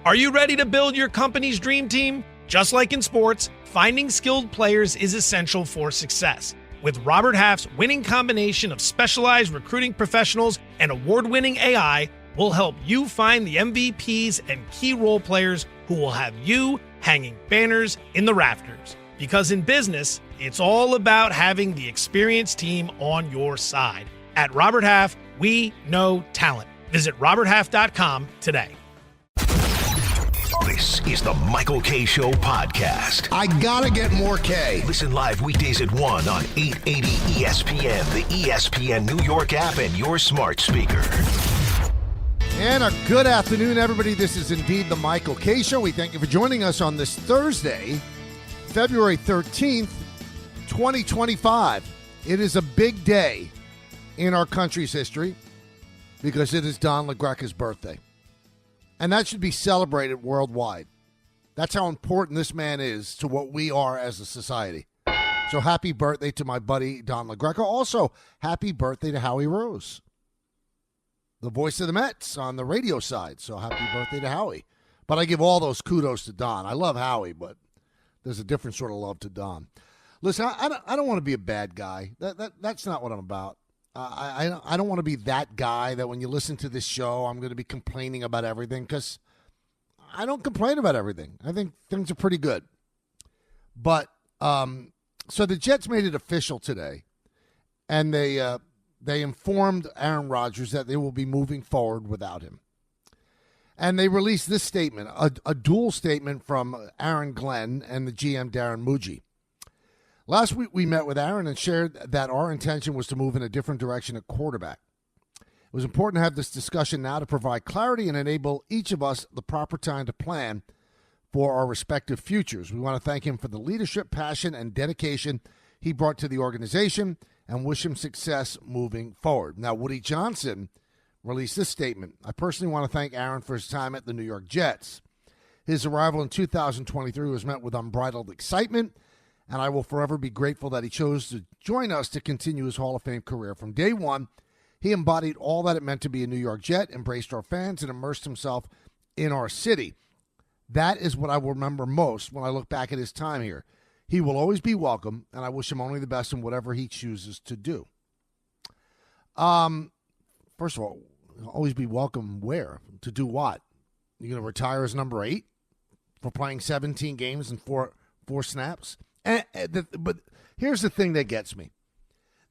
Are you ready to build your company's dream team? Just like in sports, finding skilled players is essential for success. With Robert Half's winning combination of specialized recruiting professionals and award-winning AI, we'll help you find the MVPs and key role players who will have you hanging banners in the rafters. Because in business, it's all about having the experienced team on your side. At Robert Half, we know talent. Visit roberthalf.com today. This is the Michael K. Show podcast. I gotta get more K. Listen live weekdays at 1 on 880 ESPN, the ESPN New York app, and your smart speaker. And a good afternoon, everybody. This is indeed the Michael K. Show. We thank you for joining us on this Thursday, February 13th, 2025. It is a big day in our country's history because it is Don LaGreca's birthday. And that should be celebrated worldwide. That's how important this man is to what we are as a society. So happy birthday to my buddy Don LaGreca. Also, happy birthday to Howie Rose, the voice of the Mets on the radio side. So happy birthday to Howie. But I give all those kudos to Don. I love Howie, but there's a different sort of love to Don. Listen, I don't want to be a bad guy. That's not what I'm about. I don't want to be that guy that when you listen to this show, I'm going to be complaining about everything, because I don't complain about everything. I think things are pretty good. But so the Jets made it official today, and they informed Aaron Rodgers that they will be moving forward without him. And they released this statement, a dual statement from Aaron Glenn and the GM Darren Muji. Last week, we met with Aaron and shared that our intention was to move in a different direction at quarterback. It was important to have this discussion now to provide clarity and enable each of us the proper time to plan for our respective futures. We want to thank him for the leadership, passion, and dedication he brought to the organization and wish him success moving forward. Now, Woody Johnson released this statement. I personally want to thank Aaron for his time at the New York Jets. His arrival in 2023 was met with unbridled excitement, and I will forever be grateful that he chose to join us to continue his Hall of Fame career. From day one, he embodied all that it meant to be a New York Jet, embraced our fans, and immersed himself in our city. That is what I will remember most when I look back at his time here. He will always be welcome, and I wish him only the best in whatever he chooses to do. First of all, always be welcome where? To do what? You're going to retire as number 8 for playing 17 games and four snaps? But here's the thing that gets me.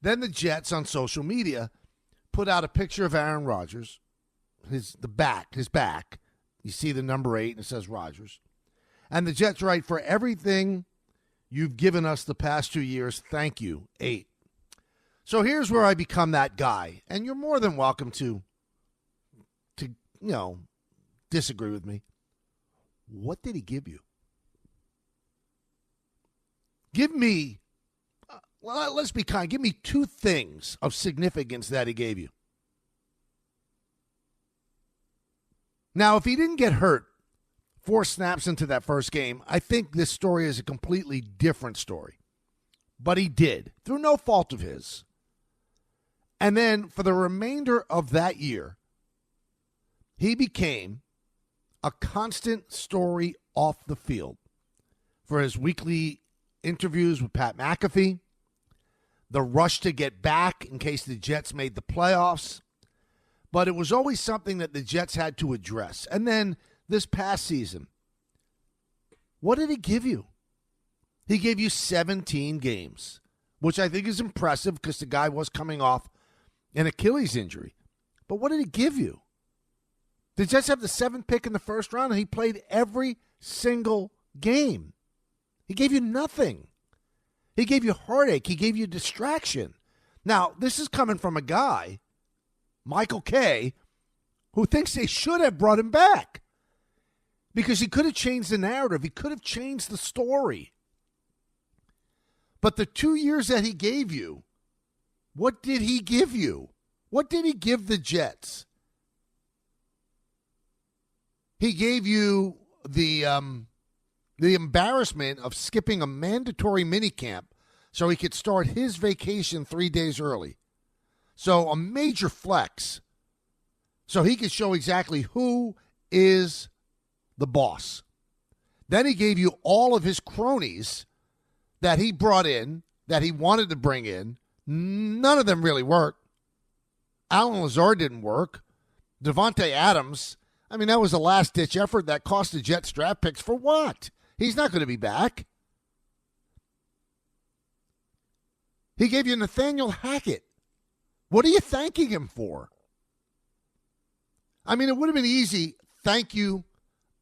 Then the Jets on social media put out a picture of Aaron Rodgers, his back. You see the number 8 and it says Rodgers. And the Jets write, "For everything you've given us the past 2 years, thank you, 8. So here's where I become that guy. And you're more than welcome to disagree with me. What did he give you? Give me, let's be kind, give me 2 things of significance that he gave you. Now, if he didn't get hurt 4 snaps into that first game, I think this story is a completely different story. But he did, through no fault of his. And then for the remainder of that year, he became a constant story off the field for his weekly interviews with Pat McAfee, the rush to get back in case the Jets made the playoffs. But it was always something that the Jets had to address. And then this past season, what did he give you? He gave you 17 games, which I think is impressive because the guy was coming off an Achilles injury. But what did he give you? The Jets have the 7th pick in the first round, and he played every single game. He gave you nothing. He gave you heartache. He gave you distraction. Now, this is coming from a guy, Michael K., who thinks they should have brought him back because he could have changed the narrative. He could have changed the story. But the 2 years that he gave you, what did he give you? What did he give the Jets? He gave you the embarrassment of skipping a mandatory minicamp so he could start his vacation 3 days early. So a major flex so he could show exactly who is the boss. Then he gave you all of his cronies that he brought in, that he wanted to bring in. None of them really worked. Alan Lazard didn't work. Devontae Adams, I mean, that was a last-ditch effort that cost the Jets draft picks for what? He's not going to be back. He gave you Nathaniel Hackett. What are you thanking him for? I mean, it would have been easy. Thank you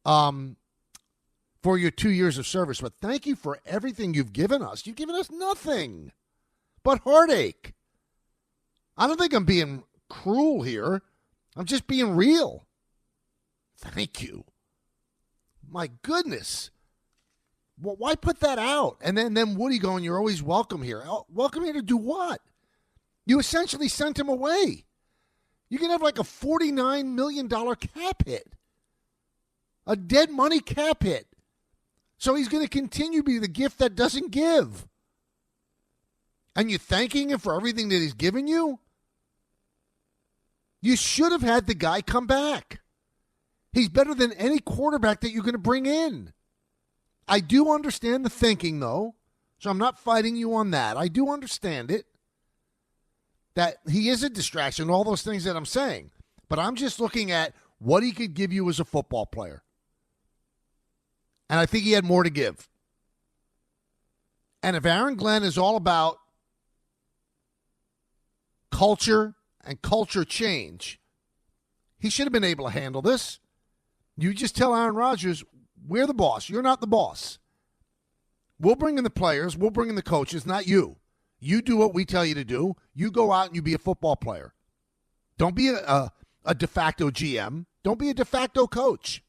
for your 2 years of service, but thank you for everything you've given us. You've given us nothing but heartache. I don't think I'm being cruel here. I'm just being real. Thank you. My goodness. Well, why put that out? And then Woody going, you're always welcome here. Welcome here to do what? You essentially sent him away. You can have like a $49 million cap hit. A dead money cap hit. So he's going to continue to be the gift that doesn't give. And you're thanking him for everything that he's given you? You should have had the guy come back. He's better than any quarterback that you're going to bring in. I do understand the thinking, though, so I'm not fighting you on that. I do understand it, that he is a distraction, all those things that I'm saying. But I'm just looking at what he could give you as a football player. And I think he had more to give. And if Aaron Glenn is all about culture and culture change, he should have been able to handle this. You just tell Aaron Rodgers, we're the boss. You're not the boss. We'll bring in the players. We'll bring in the coaches, not you. You do what we tell you to do. You go out and you be a football player. Don't be a de facto GM. Don't be a de facto coach.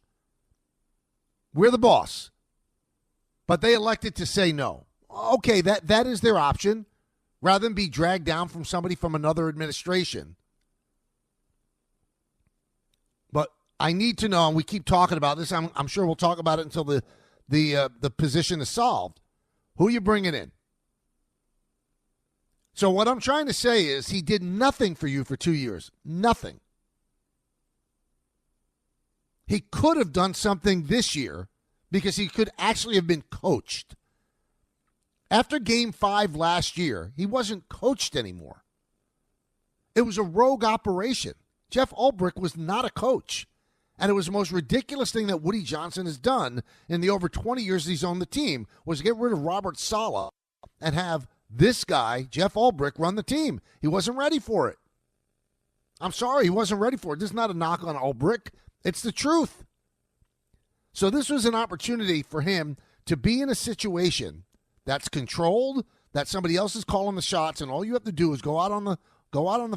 We're the boss. But they elected to say no. Okay, that is their option, rather than be dragged down from somebody from another administration. But I need to know, and we keep talking about this. I'm sure we'll talk about it until the position is solved. Who are you bringing in? So what I'm trying to say is he did nothing for you for 2 years. Nothing. He could have done something this year because he could actually have been coached. After Game 5 last year, he wasn't coached anymore. It was a rogue operation. Jeff Ulbrich was not a coach. And it was the most ridiculous thing that Woody Johnson has done in the over 20 years he's owned the team, was get rid of Robert Saleh and have this guy, Jeff Ulbrich, run the team. He wasn't ready for it. I'm sorry, he wasn't ready for it. This is not a knock on Ulbrich. It's the truth. So this was an opportunity for him to be in a situation that's controlled, that somebody else is calling the shots, and all you have to do is go out on the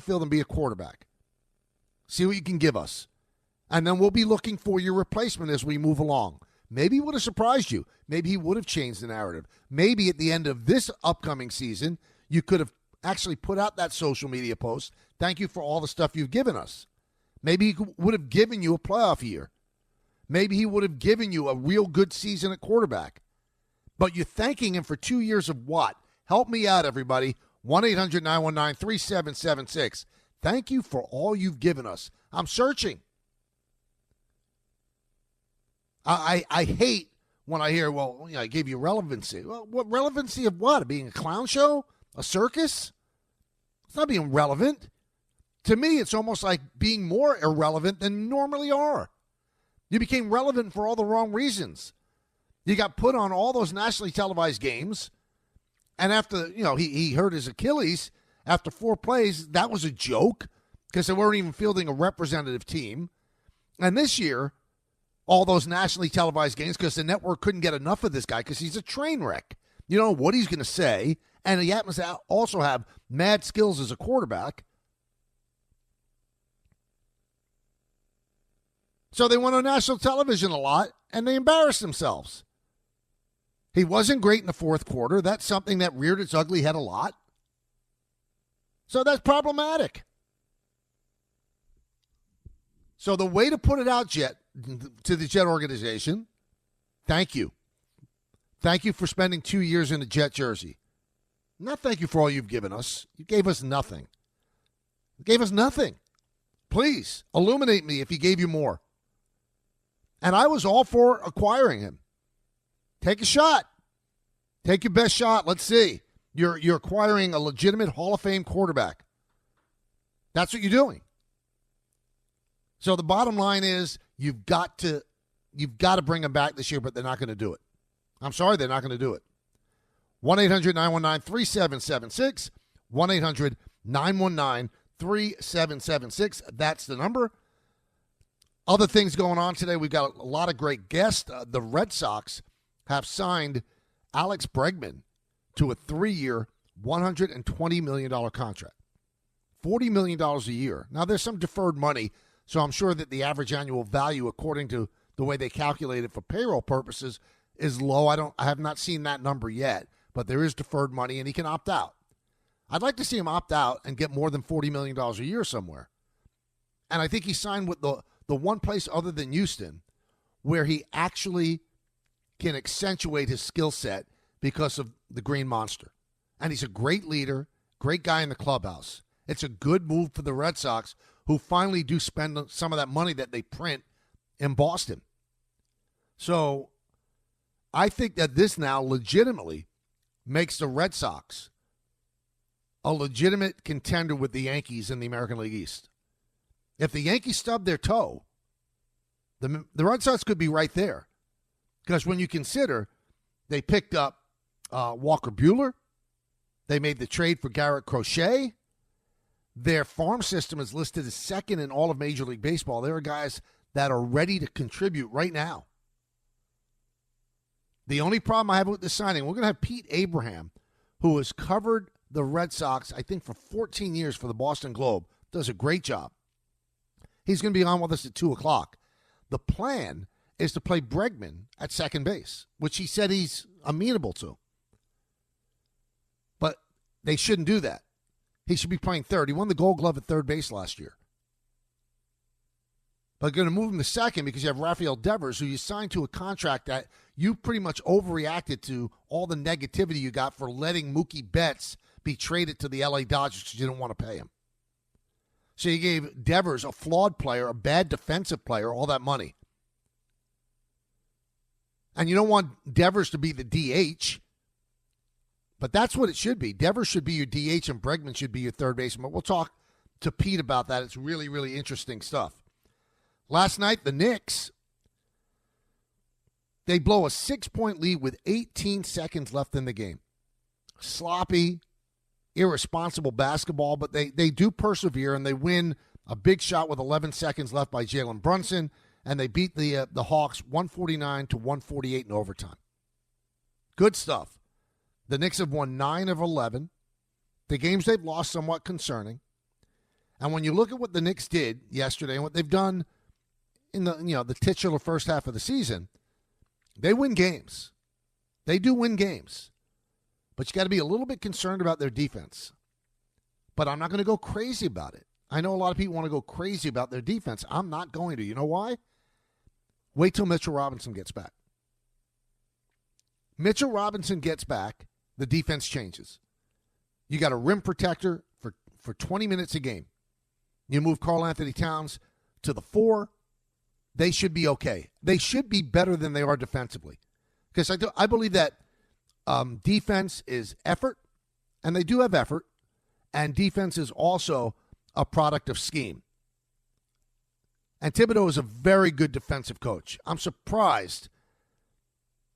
field and be a quarterback. See what you can give us. And then we'll be looking for your replacement as we move along. Maybe he would have surprised you. Maybe he would have changed the narrative. Maybe at the end of this upcoming season, you could have actually put out that social media post. Thank you for all the stuff you've given us. Maybe he would have given you a playoff year. Maybe he would have given you a real good season at quarterback. But you're thanking him for 2 years of what? Help me out, everybody. 1-800-919-3776. Thank you for all you've given us. I'm searching. I hate when I hear, well, I gave you relevancy. Well, what relevancy of what? Being a clown show? A circus? It's not being relevant. To me, it's almost like being more irrelevant than you normally are. You became relevant for all the wrong reasons. You got put on all those nationally televised games, and after he hurt his Achilles after 4 plays, that was a joke because they weren't even fielding a representative team. And this year, all those nationally televised games, because the network couldn't get enough of this guy because he's a train wreck. You don't know what he's going to say, and he happens to also have mad skills as a quarterback. So they went on national television a lot, and they embarrassed themselves. He wasn't great in the fourth quarter. That's something that reared its ugly head a lot. So that's problematic. So the way to put it out, Jet, to the Jet organization, thank you. Thank you for spending 2 years in a Jet jersey. Not thank you for all you've given us. You gave us nothing. You gave us nothing. Please, illuminate me if he gave you more. And I was all for acquiring him. Take a shot. Take your best shot. Let's see. You're acquiring a legitimate Hall of Fame quarterback. That's what you're doing. So the bottom line is you've got to bring him back this year, but they're not going to do it. I'm sorry, they're not going to do it. 1-800-919-3776. 1-800-919-3776. That's the number. Other things going on today. We've got a lot of great guests. The Red Sox have signed Alex Bregman to a 3-year, $120 million contract. $40 million a year. Now, there's some deferred money, so I'm sure that the average annual value, according to the way they calculate it for payroll purposes, is low. I have not seen that number yet, but there is deferred money, and he can opt out. I'd like to see him opt out and get more than $40 million a year somewhere. And I think he signed with the one place other than Houston where he actually can accentuate his skill set because of the Green Monster. And he's a great leader, great guy in the clubhouse. It's a good move for the Red Sox, who finally do spend some of that money that they print in Boston. So I think that this now legitimately makes the Red Sox a legitimate contender with the Yankees in the American League East. If the Yankees stub their toe, the Red Sox could be right there. Because when you consider they picked up Walker Buehler, they made the trade for Garrett Crochet, their farm system is listed as second in all of Major League Baseball. There are guys that are ready to contribute right now. The only problem I have with this signing, we're going to have Pete Abraham, who has covered the Red Sox, I think, for 14 years for the Boston Globe, does a great job. He's going to be on with us at 2 o'clock. The plan is to play Bregman at second base, which he said he's amenable to. But they shouldn't do that. He should be playing third. He won the Gold Glove at third base last year. But going to move him to second because you have Rafael Devers, who you signed to a contract that you pretty much overreacted to all the negativity you got for letting Mookie Betts be traded to the LA Dodgers because you didn't want to pay him. So you gave Devers, a flawed player, a bad defensive player, all that money. And you don't want Devers to be the DH. But that's what it should be. Devers should be your DH and Bregman should be your third baseman. But we'll talk to Pete about that. It's really, really interesting stuff. Last night, the Knicks, they blow a 6-point lead with 18 seconds left in the game. Sloppy, irresponsible basketball, but they do persevere, and they win a big shot with 11 seconds left by Jalen Brunson, and they beat the Hawks 149-148 in overtime. Good stuff. The Knicks have won 9 of 11. The games they've lost somewhat concerning. And when you look at what the Knicks did yesterday and what they've done in the titular first half of the season, they win games. They do win games. But you got to be a little bit concerned about their defense. But I'm not going to go crazy about it. I know a lot of people want to go crazy about their defense. I'm not going to. You know why? Wait till Mitchell Robinson gets back. Mitchell Robinson gets back, the defense changes. You got a rim protector for 20 minutes a game. You move Karl Anthony Towns to the 4. They should be okay. They should be better than they are defensively. Because I believe that defense is effort, and they do have effort, and defense is also a product of scheme. And Thibodeau is a very good defensive coach. I'm surprised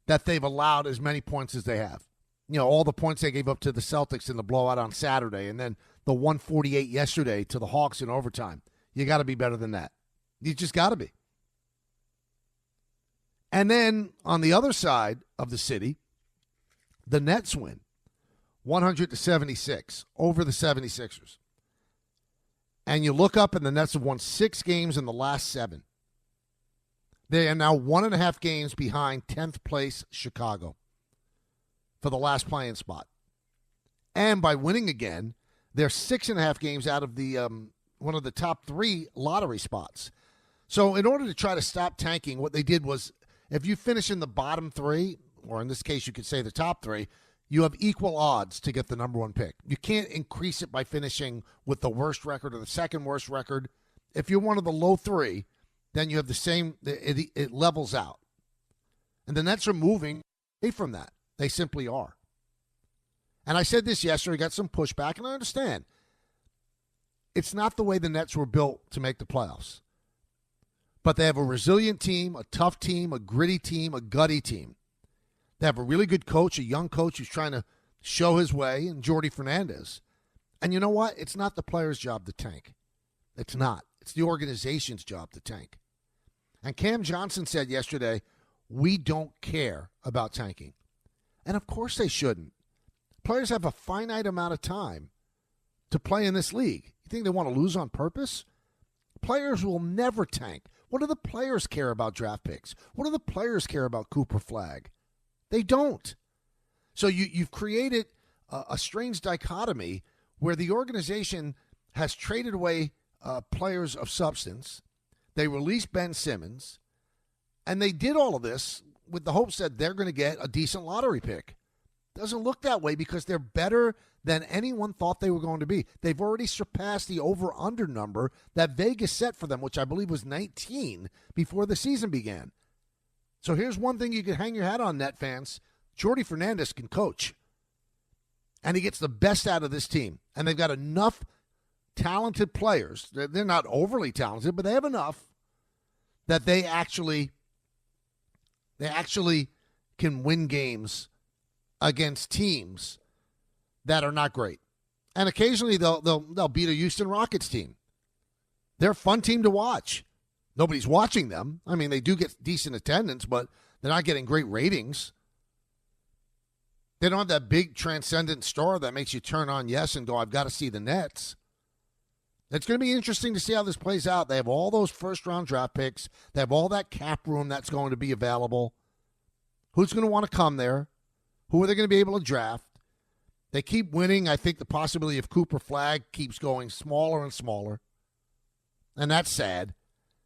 that they've allowed as many points as they have. You know, all the points they gave up to the Celtics in the blowout on Saturday, and then the 148 yesterday to the Hawks in overtime. You got to be better than that. You just got to be. And then on the other side of the city, the Nets win 100-76 over the 76ers. And you look up and the Nets have won 6 games in the last 7. They are now 1.5 games behind 10th place Chicago for the last playing spot. And by winning again, they're 6.5 games out of the one of the top 3 lottery spots. So in order to try to stop tanking, what they did was, if you finish in the bottom 3, or in this case you could say the top 3, you have equal odds to get the number 1 pick. You can't increase it by finishing with the worst record or the second worst record. If you're one of the low 3, then you have the same, it levels out. And the Nets are moving away from that. They simply are. And I said this yesterday, got some pushback, and I understand. It's not the way the Nets were built to make the playoffs. But they have a resilient team, a tough team, a gritty team, a gutty team. They have a really good coach, a young coach who's trying to show his way, and Jordi Fernandez. And you know what? It's not the player's job to tank. It's not. It's the organization's job to tank. And Cam Johnson said yesterday, we don't care about tanking. And of course they shouldn't. Players have a finite amount of time to play in this league. You think they want to lose on purpose? Players will never tank. What do the players care about draft picks? What do the players care about Cooper Flagg? They don't. So you've created a strange dichotomy where the organization has traded away players of substance. They released Ben Simmons, and they did all of this with the hopes that they're going to get a decent lottery pick. Doesn't look that way because they're better than anyone thought they were going to be. They've already surpassed the over-under number that Vegas set for them, which I believe was 19 before the season began. So here's one thing you can hang your hat on, Net fans. Jordi Fernandez can coach, and he gets the best out of this team. And they've got enough talented players. They're not overly talented, but they have enough that they actually can win games against teams that are not great. And occasionally they'll beat a Houston Rockets team. They're a fun team to watch. Nobody's watching them. I mean, they do get decent attendance, but they're not getting great ratings. They don't have that big transcendent star that makes you turn on yes and go, I've got to see the Nets. It's going to be interesting to see how this plays out. They have all those first-round draft picks. They have all that cap room that's going to be available. Who's going to want to come there? Who are they going to be able to draft? They keep winning. I think the possibility of Cooper Flagg keeps going smaller and smaller. And that's sad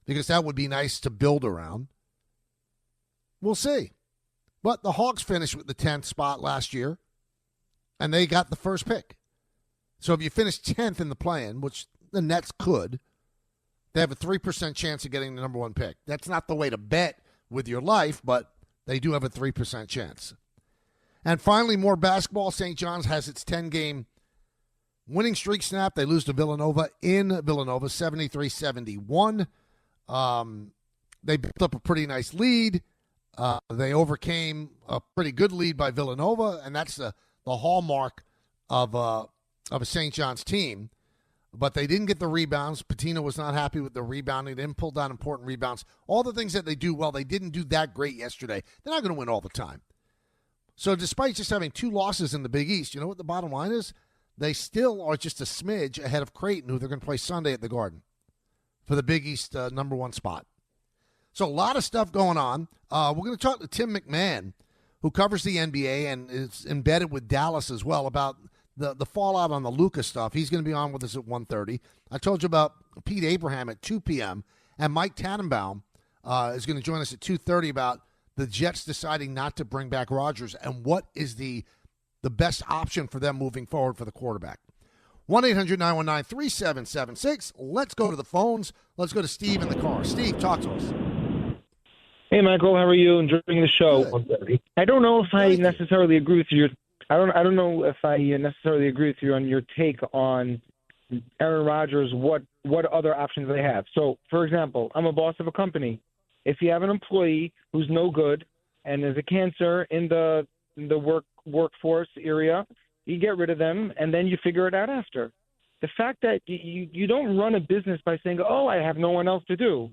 because that would be nice to build around. We'll see. But the Hawks finished with the 10th spot last year, and they got the first pick. So if you finish 10th in the play-in, which the Nets could, they have a 3% chance of getting the number one pick. That's not the way to bet with your life, but they do have a 3% chance. And finally, more basketball. St. John's has its 10-game winning streak snapped. They lose to Villanova in Villanova, 73-71. They built up a pretty nice lead. They overcame a pretty good lead by Villanova, and that's the hallmark of a St. John's team. But they didn't get the rebounds. Patino was not happy with the rebounding. They didn't pull down important rebounds. All the things that they do well, they didn't do that great yesterday. They're not going to win all the time. So despite just having 2 losses in the Big East, you know what the bottom line is? They still are just a smidge ahead of Creighton, who they're going to play Sunday at the Garden for the Big East number 1 spot. So a lot of stuff going on. We're going to talk to Tim MacMahon, who covers the NBA and is embedded with Dallas as well, about the fallout on the Luka stuff. He's going to be on with us at 1:30. I told you about Pete Abraham at 2 p.m., and Mike Tannenbaum is going to join us at 2:30 about the Jets deciding not to bring back Rodgers and what is the best option for them moving forward for the quarterback. 1-800-919-3776. Let's go to the phones. Let's go to Steve in the car. Steve, talk to us. Hey, Michael, how are you? Enjoying the show. Good. I don't know if I necessarily agree with you. I don't know if I necessarily agree with you on your take on Aaron Rodgers, what other options they have. So, for example, I'm a boss of a company. If you have an employee who's no good and is a cancer in the workforce area, you get rid of them, and then you figure it out after. The fact that you don't run a business by saying, oh, I have no one else to do.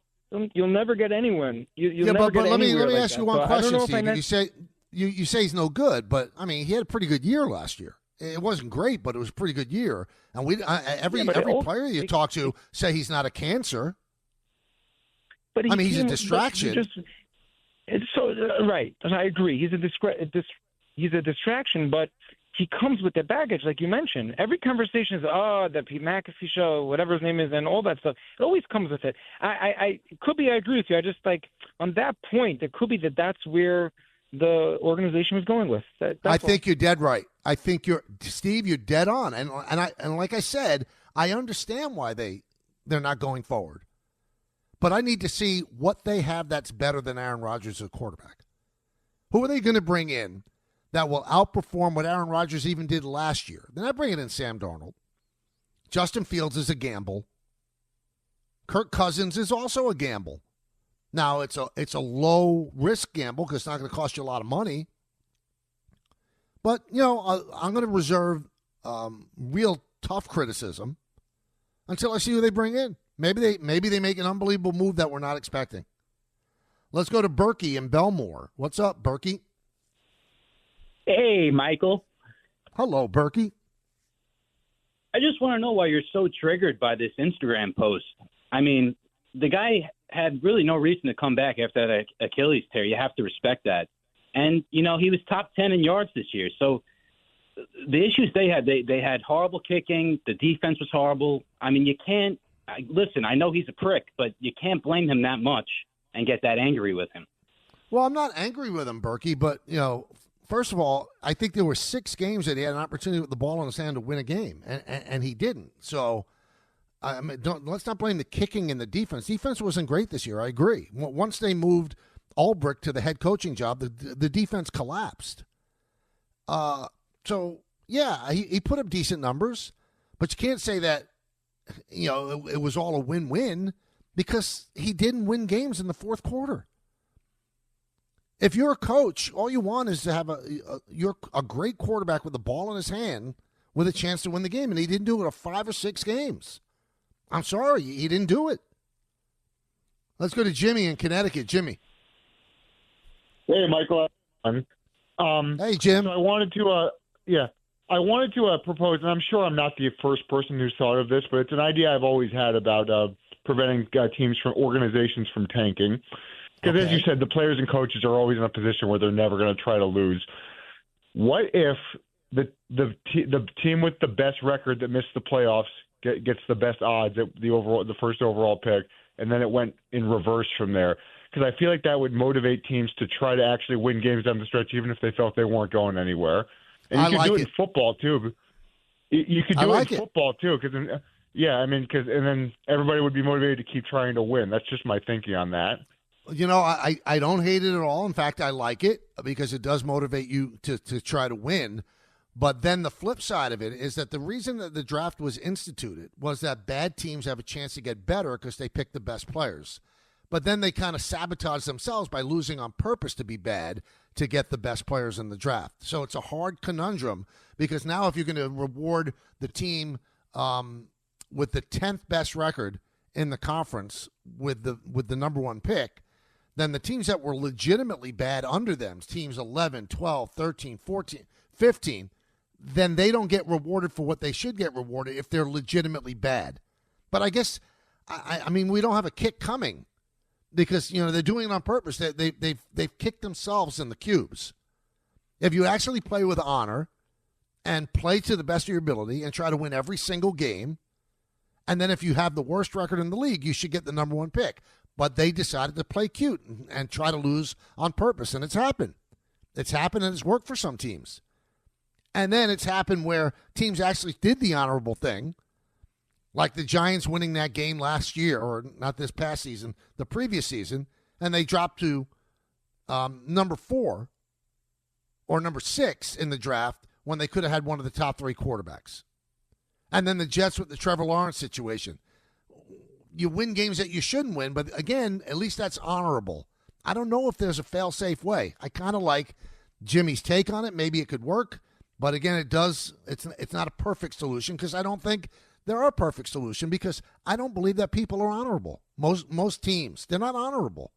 You'll never get anyone. You'll never get let me like ask you one question, Steve. You say he's no good, but I mean he had a pretty good year last year. It wasn't great, but it was a pretty good year. And every player you talk to say he's not a cancer. But he's a distraction. Right. I agree. He's a distraction, but he comes with the baggage, like you mentioned. Every conversation is, the Pete McAfee show, whatever his name is, and all that stuff. It always comes with it. It could be I agree with you. I just on that point, it could be that's where the organization was going with. I think you're dead right. I think Steve, you're dead on. And like I said, I understand why they're not going forward. but I need to see what they have that's better than Aaron Rodgers as a quarterback. Who are they going to bring in that will outperform what Aaron Rodgers even did last year? They're not bringing in Sam Darnold. Justin Fields is a gamble. Kirk Cousins is also a gamble. Now, it's a low-risk gamble because it's not going to cost you a lot of money. But, I'm going to reserve real tough criticism until I see who they bring in. Maybe they make an unbelievable move that we're not expecting. Let's go to Berkey in Belmore. What's up, Berkey? Hey, Michael. Hello, Berkey. I just want to know why you're so triggered by this Instagram post. I mean, the guy had really no reason to come back after that Achilles tear. You have to respect that. And, he was top 10 in yards this year. So the issues they had horrible kicking. The defense was horrible. I mean, you can't listen, I know he's a prick, but you can't blame him that much and get that angry with him. Well, I'm not angry with him, Berkey, but, first of all, I think there were 6 games that he had an opportunity with the ball in his hand to win a game, and he didn't. So, let's not blame the kicking and the defense. Defense wasn't great this year, I agree. Once they moved Ulbrich to the head coaching job, the defense collapsed. So, yeah, he put up decent numbers, but you can't say that, it was all a win-win because he didn't win games in the fourth quarter. If you're a coach, all you want is to have a great quarterback with the ball in his hand with a chance to win the game, and he didn't do it in 5 or 6 games. I'm sorry, he didn't do it. Let's go to Jimmy in Connecticut. Jimmy. Hey, Michael. Hey, Jim. So I wanted to propose, and I'm sure I'm not the first person who's thought of this, but it's an idea I've always had about preventing organizations from tanking. Because as you said, the players and coaches are always in a position where they're never going to try to lose. What if the team with the best record that missed the playoffs gets the best odds at the first overall pick, and then it went in reverse from there? Because I feel like that would motivate teams to try to actually win games down the stretch, even if they felt they weren't going anywhere. And you could do it in football too. You could do it in football too, because and then everybody would be motivated to keep trying to win. That's just my thinking on that. I don't hate it at all. In fact, I like it because it does motivate you to try to win. But then the flip side of it is that the reason that the draft was instituted was that bad teams have a chance to get better because they pick the best players. But then they kind of sabotage themselves by losing on purpose to be bad to get the best players in the draft. So it's a hard conundrum because now if you're going to reward the team with the 10th best record in the conference with the number 1 pick, then the teams that were legitimately bad under them, teams 11, 12, 13, 14, 15, then they don't get rewarded for what they should get rewarded if they're legitimately bad. But I guess, I mean, we don't have a kick coming because, they're doing it on purpose. They've kicked themselves in the cubes. If you actually play with honor and play to the best of your ability and try to win every single game, and then if you have the worst record in the league, you should get the number 1 pick. But they decided to play cute and try to lose on purpose, and it's happened. It's happened, and it's worked for some teams. And then it's happened where teams actually did the honorable thing, like the Giants winning that game last year, or not this past season, the previous season, and they dropped to number 4 or number 6 in the draft when they could have had one of the top 3 quarterbacks. And then the Jets with the Trevor Lawrence situation. You win games that you shouldn't win, but again, at least that's honorable. I don't know if there's a fail-safe way. I kind of like Jimmy's take on it. Maybe it could work, but again, it's not a perfect solution because I don't think there are a perfect solution because I don't believe that people are honorable. Most teams, they're not honorable.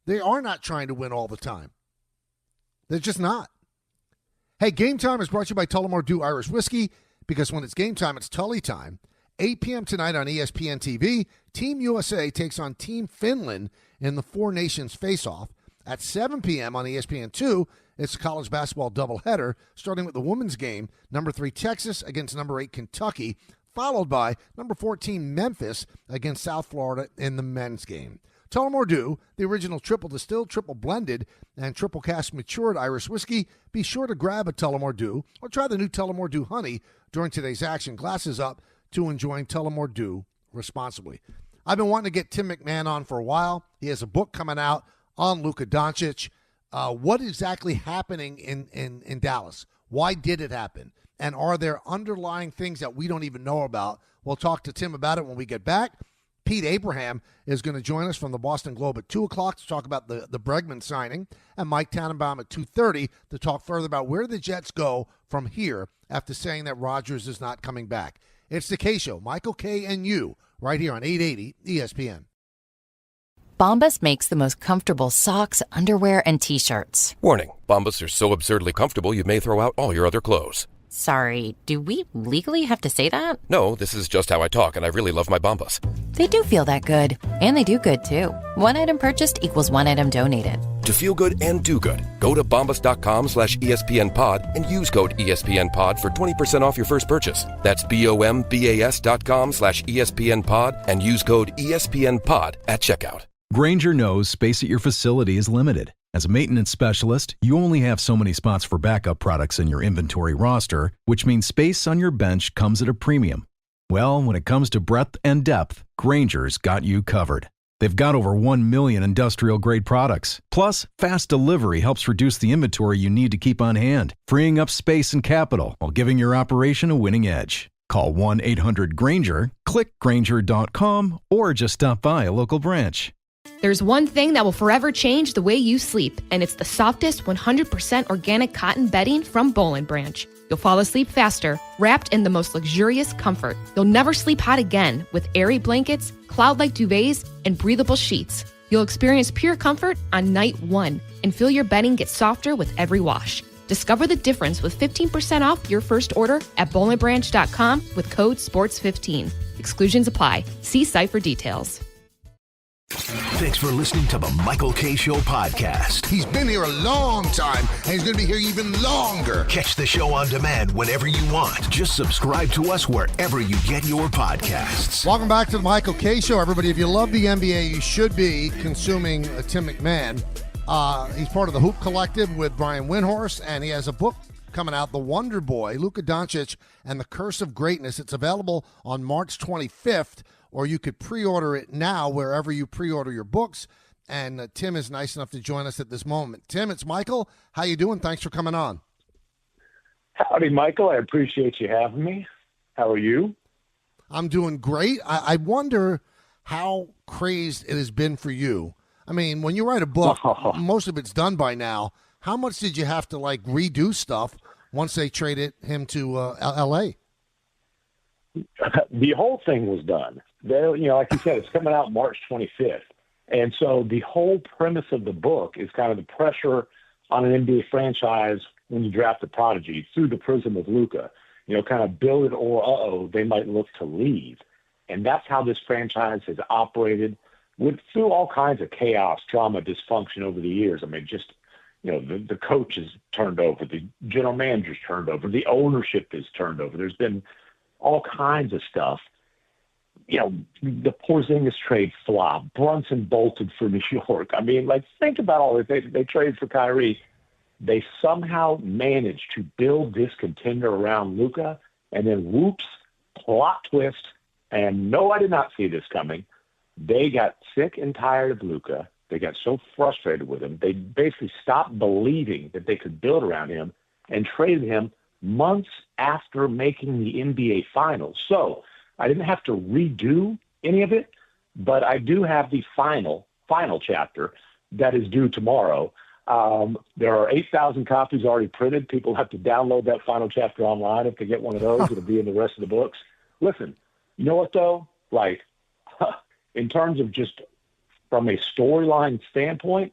They are not trying to win all the time. They're just not. Hey, Game Time is brought to you by Tullamore Dew Irish Whiskey because when it's game time, it's Tully time. 8 p.m. tonight on ESPN TV, Team USA takes on Team Finland in the Four Nations face-off. At 7 p.m. on ESPN2, it's a college basketball doubleheader, starting with the women's game, number 3 Texas against number 8 Kentucky, followed by number 14 Memphis against South Florida in the men's game. Tullamore Dew, the original triple distilled, triple blended, and triple cast matured Irish whiskey. Be sure to grab a Tullamore Dew or try the new Tullamore Dew Honey during today's action. Glasses up to enjoying Tullamore Dew responsibly. I've been wanting to get Tim MacMahon on for a while. He has a book coming out on Luka Doncic. What exactly happening in Dallas? Why did it happen? And are there underlying things that we don't even know about? We'll talk to Tim about it when we get back. Pete Abraham is going to join us from the Boston Globe at 2 o'clock to talk about the Bregman signing, and Mike Tannenbaum at 2:30 to talk further about where the Jets go from here after saying that Rodgers is not coming back. It's the K Show, Michael K. and you, right here on 880 ESPN. Bombas makes the most comfortable socks, underwear, and T-shirts. Warning, Bombas are so absurdly comfortable you may throw out all your other clothes. Sorry, do we legally have to say that? No, this is just how I talk, and I really love my Bombas. They do feel that good. And they do good, too. One item purchased equals one item donated. To feel good and do good, go to bombas.com/ESPNpod and use code ESPNpod for 20% off your first purchase. That's BOMBAS.com/ESPNpod and use code ESPNpod at checkout. Grainger knows space at your facility is limited. As a maintenance specialist, you only have so many spots for backup products in your inventory roster, which means space on your bench comes at a premium. Well, when it comes to breadth and depth, Grainger's got you covered. They've got over 1 million industrial-grade products. Plus, fast delivery helps reduce the inventory you need to keep on hand, freeing up space and capital while giving your operation a winning edge. Call 1-800-GRAINGER, click Grainger.com, or just stop by a local branch. There's one thing that will forever change the way you sleep, and it's the softest 100% organic cotton bedding from Boll & Branch. You'll fall asleep faster, wrapped in the most luxurious comfort. You'll never sleep hot again with airy blankets, cloud-like duvets, and breathable sheets. You'll experience pure comfort on night one and feel your bedding get softer with every wash. Discover the difference with 15% off your first order at bollandbranch.com with code SPORTS15. Exclusions apply. See site for details. Thanks for listening to the Michael K. Show podcast. He's been here a long time, and he's going to be here even longer. Catch the show on demand whenever you want. Just subscribe to us wherever you get your podcasts. Welcome back to the Michael K. Show, everybody. If you love the NBA, you should be consuming Tim MacMahon. He's part of the Hoop Collective with Brian Windhorst, and he has a book coming out, The Wonder Boy, Luka Doncic and the Curse of Greatness. It's available on March 25th. Or you could pre-order it now wherever you pre-order your books. And Tim is nice enough to join us at this moment. Tim, it's Michael. How you doing? Thanks for coming on. Howdy, Michael. I appreciate you having me. How are you? I'm doing great. I wonder how crazed it has been for you. I mean, when you write a book, most of it's done by now. How much did you have to, redo stuff once they traded him to L.A.? The whole thing was done. Like you said, it's coming out March 25th. And so the whole premise of the book is kind of the pressure on an NBA franchise when you draft a prodigy through the prism of Luka. Kind of build it or, they might look to leave. And that's how this franchise has operated through all kinds of chaos, drama, dysfunction over the years. I mean, just, the coach is turned over, the general manager's turned over, the ownership is turned over. There's been all kinds of stuff. The Porzingis trade flop. Brunson bolted for New York. I mean, think about all that. They traded for Kyrie. They somehow managed to build this contender around Luka, and then whoops, plot twist, and no, I did not see this coming. They got sick and tired of Luka. They got so frustrated with him. They basically stopped believing that they could build around him and traded him months after making the NBA Finals. So I didn't have to redo any of it, but I do have the final chapter that is due tomorrow. There are 8,000 copies already printed. People have to download that final chapter online if they get one of those. It'll be in the rest of the books. Listen, you know what, though? In terms of just from a storyline standpoint,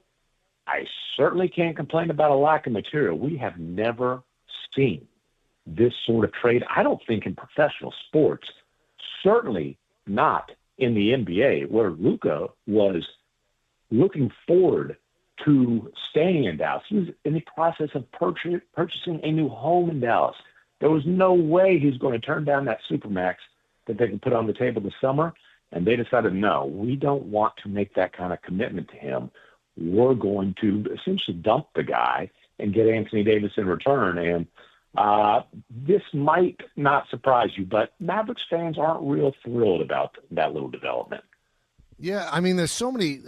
I certainly can't complain about a lack of material. We have never seen this sort of trade, I don't think, in professional sports, certainly not in the NBA, where Luka was looking forward to staying in Dallas. He was in the process of purchasing a new home in Dallas. There was no way he was going to turn down that Supermax that they could put on the table this summer, and they decided, no, we don't want to make that kind of commitment to him. We're going to essentially dump the guy and get Anthony Davis in return. And this might not surprise you, but Mavericks fans aren't real thrilled about that little development. Yeah, I mean, there's so many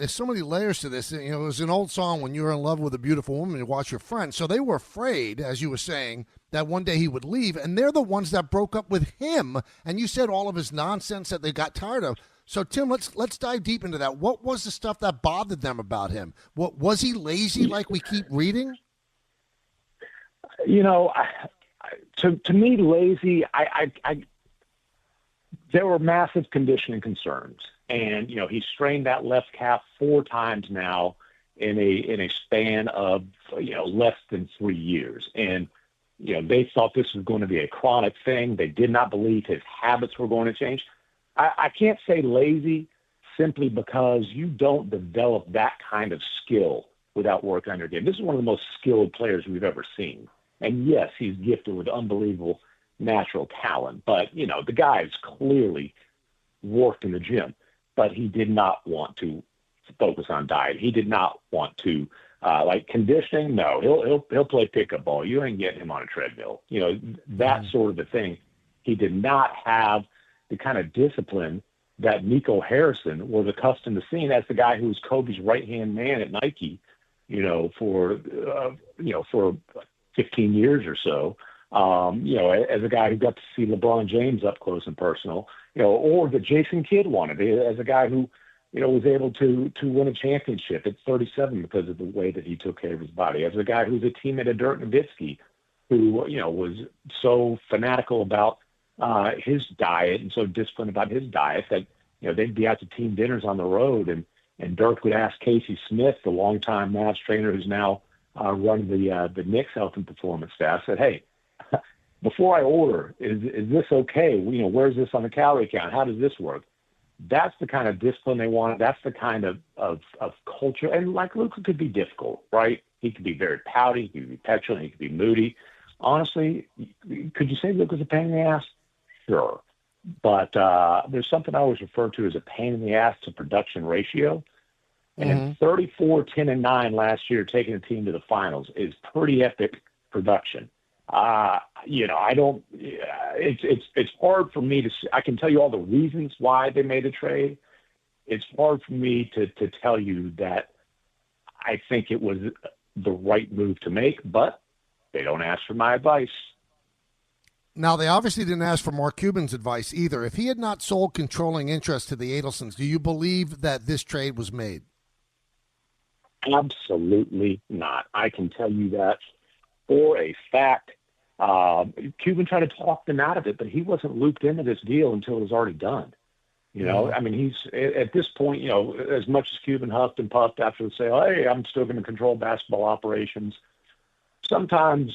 layers to this. You know, it was an old song, when you were in love with a beautiful woman, you watch your friend. So they were afraid, as you were saying, that one day he would leave, and they're the ones that broke up with him. And you said all of his nonsense that they got tired of. So Tim, let's dive deep into that. What was the stuff that bothered them about him? What was he lazy, like we keep reading? You know, to me, lazy. There were massive conditioning concerns. And, you know, he strained that left calf 4 times now in a span of, you know, less than 3 years. And, you know, they thought this was going to be a chronic thing. They did not believe his habits were going to change. I can't say lazy simply because you don't develop that kind of skill without work on your game. This is one of the most skilled players we've ever seen. And, yes, he's gifted with unbelievable natural talent. But, you know, the guy's clearly worked in the gym. But he did not want to focus on diet. He did not want to like conditioning. No, he'll play pickup ball. You ain't getting him on a treadmill. You know, that sort of a thing. He did not have the kind of discipline that Nico Harrison was accustomed to seeing as the guy who was Kobe's right-hand man at Nike, you know, for 15 years or so. You know, as a guy who got to see LeBron James up close and personal, you know, or that Jason Kidd wanted, as a guy who, you know, was able to win a championship at 37 because of the way that he took care of his body, as a guy who's a teammate of Dirk Nowitzki, who, you know, was so fanatical about his diet and so disciplined about his diet that, you know, they'd be out to team dinners on the road, and Dirk would ask Casey Smith, the longtime Mavs trainer who's now running the Knicks health and performance staff, said, hey, before I order, is this okay? You know, where's this on the calorie count? How does this work? That's the kind of discipline they wanted. That's the kind of culture. And like Luka could be difficult, right? He could be very pouty. He could be petulant. He could be moody. Honestly, could you say Luka's a pain in the ass? Sure. But there's something I always refer to as a pain in the ass to production ratio. And 34, 10, and 9 last year, taking a team to the finals is pretty epic production. You know, I don't. It's hard for me to. I can tell you all the reasons why they made a trade. It's hard for me to tell you that I think it was the right move to make, but they don't ask for my advice. Now, they obviously didn't ask for Mark Cuban's advice either. If he had not sold controlling interest to the Adelsons, do you believe that this trade was made? Absolutely not. I can tell you that for a fact. Cuban tried to talk them out of it, but he wasn't looped into this deal until it was already done. You know, I mean, he's at this point, you know, as much as Cuban huffed and puffed after the sale, hey, I'm still going to control basketball operations. Sometimes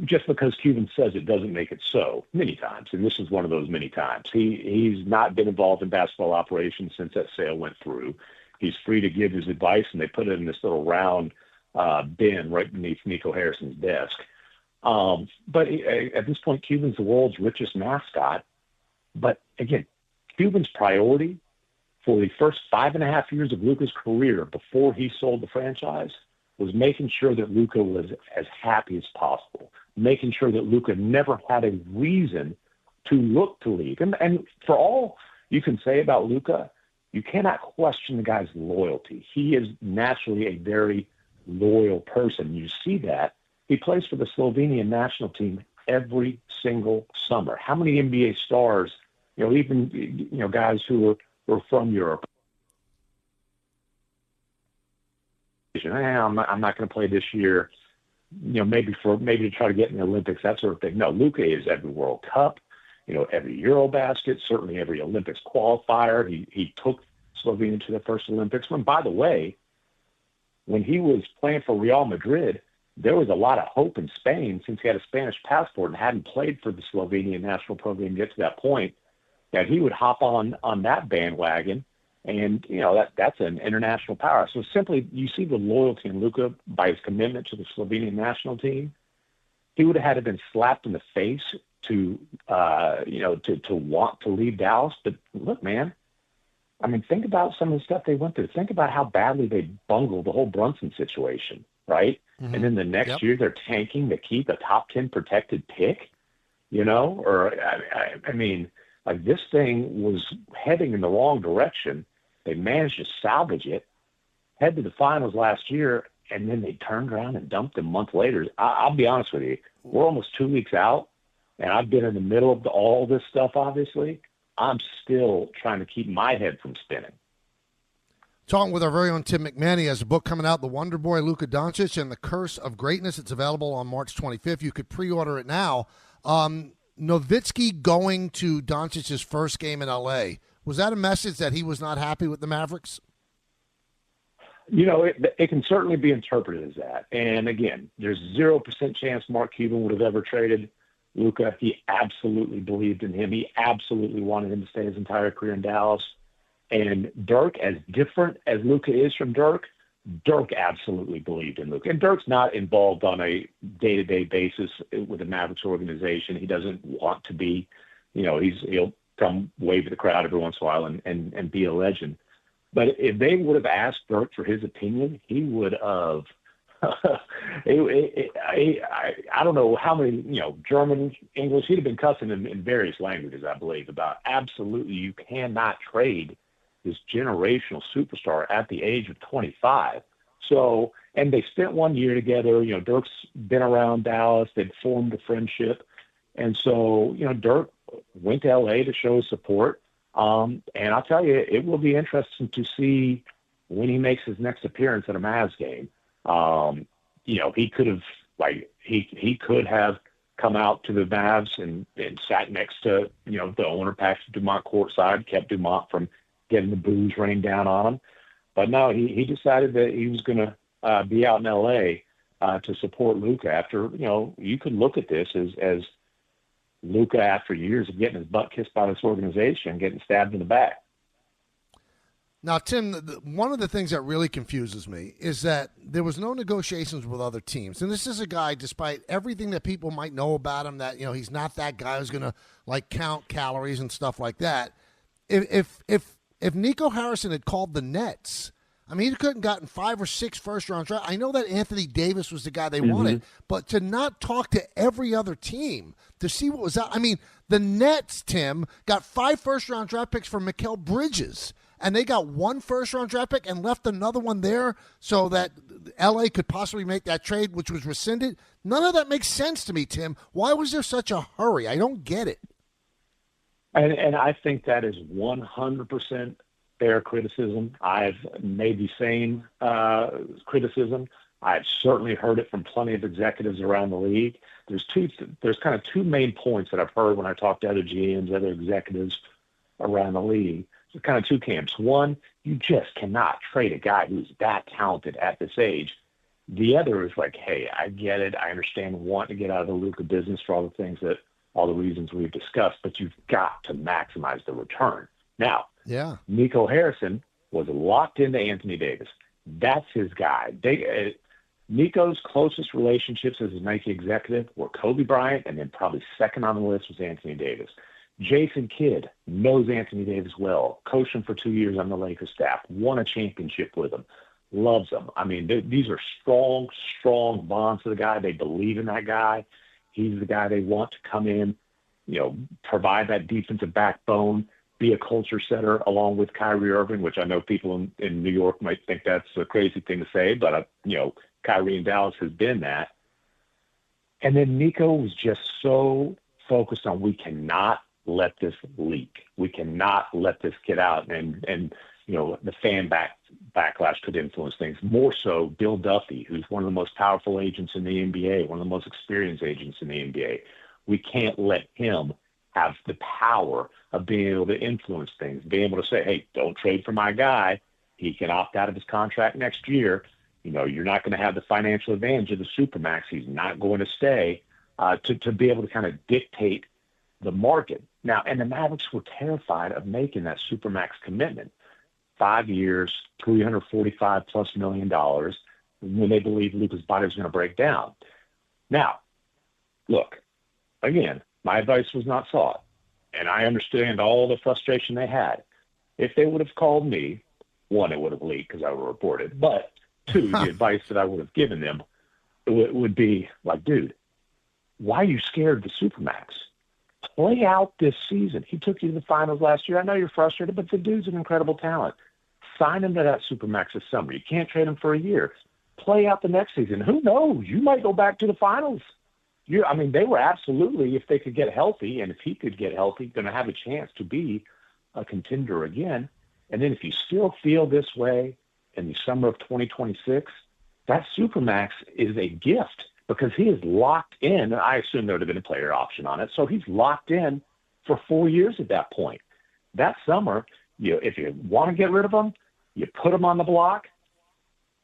just because Cuban says it doesn't make it so. Many times, and this is one of those many times. He's not been involved in basketball operations since that sale went through. He's free to give his advice, and they put it in this little round bin right beneath Nico Harrison's desk. But at this point, Cuban's the world's richest mascot. But again, Cuban's priority for the first 5.5 years of Luka's career before he sold the franchise was making sure that Luka was as happy as possible, making sure that Luka never had a reason to look to leave. And for all you can say about Luka, you cannot question the guy's loyalty. He is naturally a very loyal person. You see that. He plays for the Slovenian national team every single summer. How many NBA stars, you know, even, you know, guys who were from Europe, I'm not going to play this year, you know, maybe to try to get in the Olympics, that sort of thing. No, Luka is every World Cup, you know, every Eurobasket, certainly every Olympics qualifier. He took Slovenia to the first Olympics. When, by the way, when he was playing for Real Madrid, there was a lot of hope in Spain since he had a Spanish passport and hadn't played for the Slovenian national program yet to that point, that he would hop on that bandwagon. And, you know, that's an international power. So simply, you see the loyalty in Luka by his commitment to the Slovenian national team. He would have had to been slapped in the face to want to leave Dallas. But look, man, I mean, think about some of the stuff they went through. Think about how badly they bungled the whole Brunson situation, right? Mm-hmm. And then the next year they're tanking to keep a top 10 protected pick, you know? Or, I mean, like this thing was heading in the wrong direction. They managed to salvage it, head to the finals last year, and then they turned around and dumped him a month later. I'll be honest with you. We're almost 2 weeks out, and I've been in the middle of all this stuff, obviously. I'm still trying to keep my head from spinning. Talking with our very own Tim MacMahon. He has a book coming out, The Wonder Boy, Luka Doncic and the Curse of Greatness. It's available on March 25th. You could pre-order it now. Nowitzki going to Doncic's first game in L.A., was that a message that he was not happy with the Mavericks? You know, it can certainly be interpreted as that. And, again, there's 0% chance Mark Cuban would have ever traded Luka. He absolutely believed in him. He absolutely wanted him to stay his entire career in Dallas. And Dirk, as different as Luka is from Dirk absolutely believed in Luka. And Dirk's not involved on a day-to-day basis with the Mavericks organization. He doesn't want to be. You know, he'll come wave at the crowd every once in a while and be a legend. But if they would have asked Dirk for his opinion, he would have I don't know how many, German, English, he'd have been cussing in various languages, I believe, about absolutely you cannot trade this generational superstar at the age of 25. So, and they spent 1 year together. Dirk's been around Dallas. They'd formed a friendship. And so, Dirk went to L.A. to show his support. And I'll tell you, it will be interesting to see when he makes his next appearance at a Mavs game. He could have, he could have come out to the Mavs and sat next to, the owner, Patrick Dumont, courtside, kept Dumont from getting the booze rained down on him. But no, he decided that he was going to be out in L.A. To support Luka after, you could look at this as Luka, after years of getting his butt kissed by this organization, getting stabbed in the back. Now, Tim, one of the things that really confuses me is that there was no negotiations with other teams. And this is a guy, despite everything that people might know about him, that, he's not that guy who's going to, count calories and stuff like that. If Nico Harrison had called the Nets, I mean, he couldn't have gotten 5 or 6 first-round drafts. I know that Anthony Davis was the guy they wanted, but to not talk to every other team to see what was out. I mean, the Nets, Tim, got 5 first-round draft picks from Mikal Bridges, and they got 1 first-round draft pick and left another one there so that L.A. could possibly make that trade, which was rescinded. None of that makes sense to me, Tim. Why was there such a hurry? I don't get it. And I think that is 100% fair criticism. I've made the same criticism. I've certainly heard it from plenty of executives around the league. There's kind of 2 main points that I've heard when I talk to other GMs, other executives around the league. There's kind of 2 camps. One, you just cannot trade a guy who's that talented at this age. The other is hey, I get it. I understand wanting to get out of the Luka business for all the reasons we've discussed, but you've got to maximize the return. Now, yeah, Nico Harrison was locked into Anthony Davis. That's his guy. Nico's closest relationships as a Nike executive were Kobe Bryant, and then probably second on the list was Anthony Davis. Jason Kidd knows Anthony Davis well, coached him for 2 years on the Lakers staff, won a championship with him, loves him. I mean, these are strong, strong bonds to the guy. They believe in that guy. He's the guy they want to come in, provide that defensive backbone, be a culture setter along with Kyrie Irving, which I know people in New York might think that's a crazy thing to say, but, Kyrie in Dallas has been that. And then Nico was just so focused on we cannot let this leak. We cannot let this get out. And the fan backlash could influence things. More so, Bill Duffy, who's one of the most powerful agents in the NBA, one of the most experienced agents in the NBA. We can't let him have the power of being able to influence things, being able to say, hey, don't trade for my guy. He can opt out of his contract next year. You're not going to have the financial advantage of the Supermax. He's not going to stay to be able to kind of dictate the market. Now, and the Mavericks were terrified of making that Supermax commitment. 5 years, $345+ million, when they believed Luka's body was going to break down. Now, look, again, my advice was not sought, and I understand all the frustration they had. If they would have called me, 1, it would have leaked because I would have reported, but 2, the advice that I would have given them would be dude, why are you scared of the Supermax? Play out this season. He took you to the finals last year. I know you're frustrated, but the dude's an incredible talent. sign him to that Supermax this summer. You can't trade him for a year. Play out the next season. Who knows? You might go back to the finals. They were absolutely, if they could get healthy, and if he could get healthy, going to have a chance to be a contender again. And then if you still feel this way in the summer of 2026, that Supermax is a gift because he is locked in. I assume there would have been a player option on it. So he's locked in for 4 years at that point. That summer, if you want to get rid of him, you put him on the block,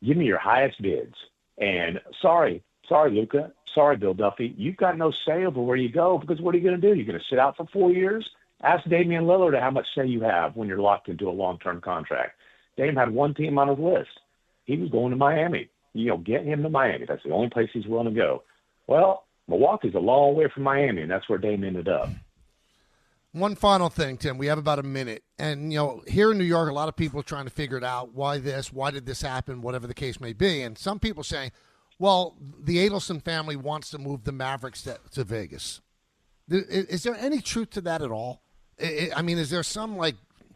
give me your highest bids. And sorry, Luka. Sorry, Bill Duffy. You've got no say over where you go because what are you going to do? You're going to sit out for 4 years? Ask Damian Lillard how much say you have when you're locked into a long-term contract. Dame had one team on his list. He was going to Miami. Get him to Miami. That's the only place he's willing to go. Well, Milwaukee's a long way from Miami, and that's where Dame ended up. One final thing, Tim. We have about a minute. And, here in New York, a lot of people are trying to figure it out. Why did this happen, whatever the case may be. And some people saying, well, the Adelson family wants to move the Mavericks to Vegas. Is there any truth to that at all? Is there some,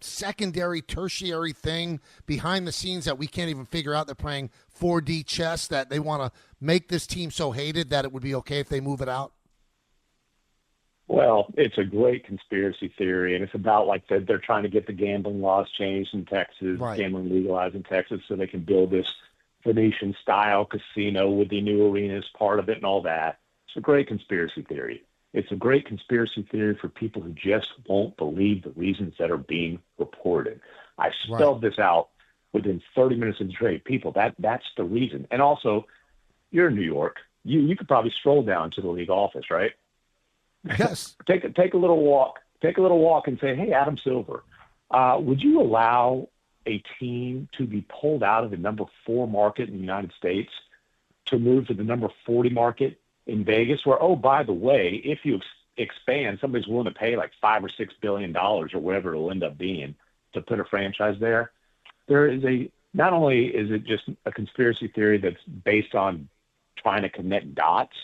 secondary, tertiary thing behind the scenes that we can't even figure out? They're playing 4D chess, that they want to make this team so hated that it would be okay if they move it out? Well, it's a great conspiracy theory, and it's about they're trying to get the gambling laws changed in Texas, right. Gambling legalized in Texas, so they can build this Venetian-style casino with the new arena as part of it and all that. It's a great conspiracy theory. It's a great conspiracy theory for people who just won't believe the reasons that are being reported. I spelled this out within 30 minutes of the trade. People, that's the reason. And also, you're in New York. You could probably stroll down to the league office, right? Yes. Take a little walk. Take a little walk and say, hey, Adam Silver, would you allow a team to be pulled out of the number 4 market in the United States to move to the number 40 market in Vegas, where, oh, by the way, if you expand, somebody's willing to pay $5 or $6 billion or whatever it'll end up being to put a franchise there. There is not only is it just a conspiracy theory that's based on trying to connect dots,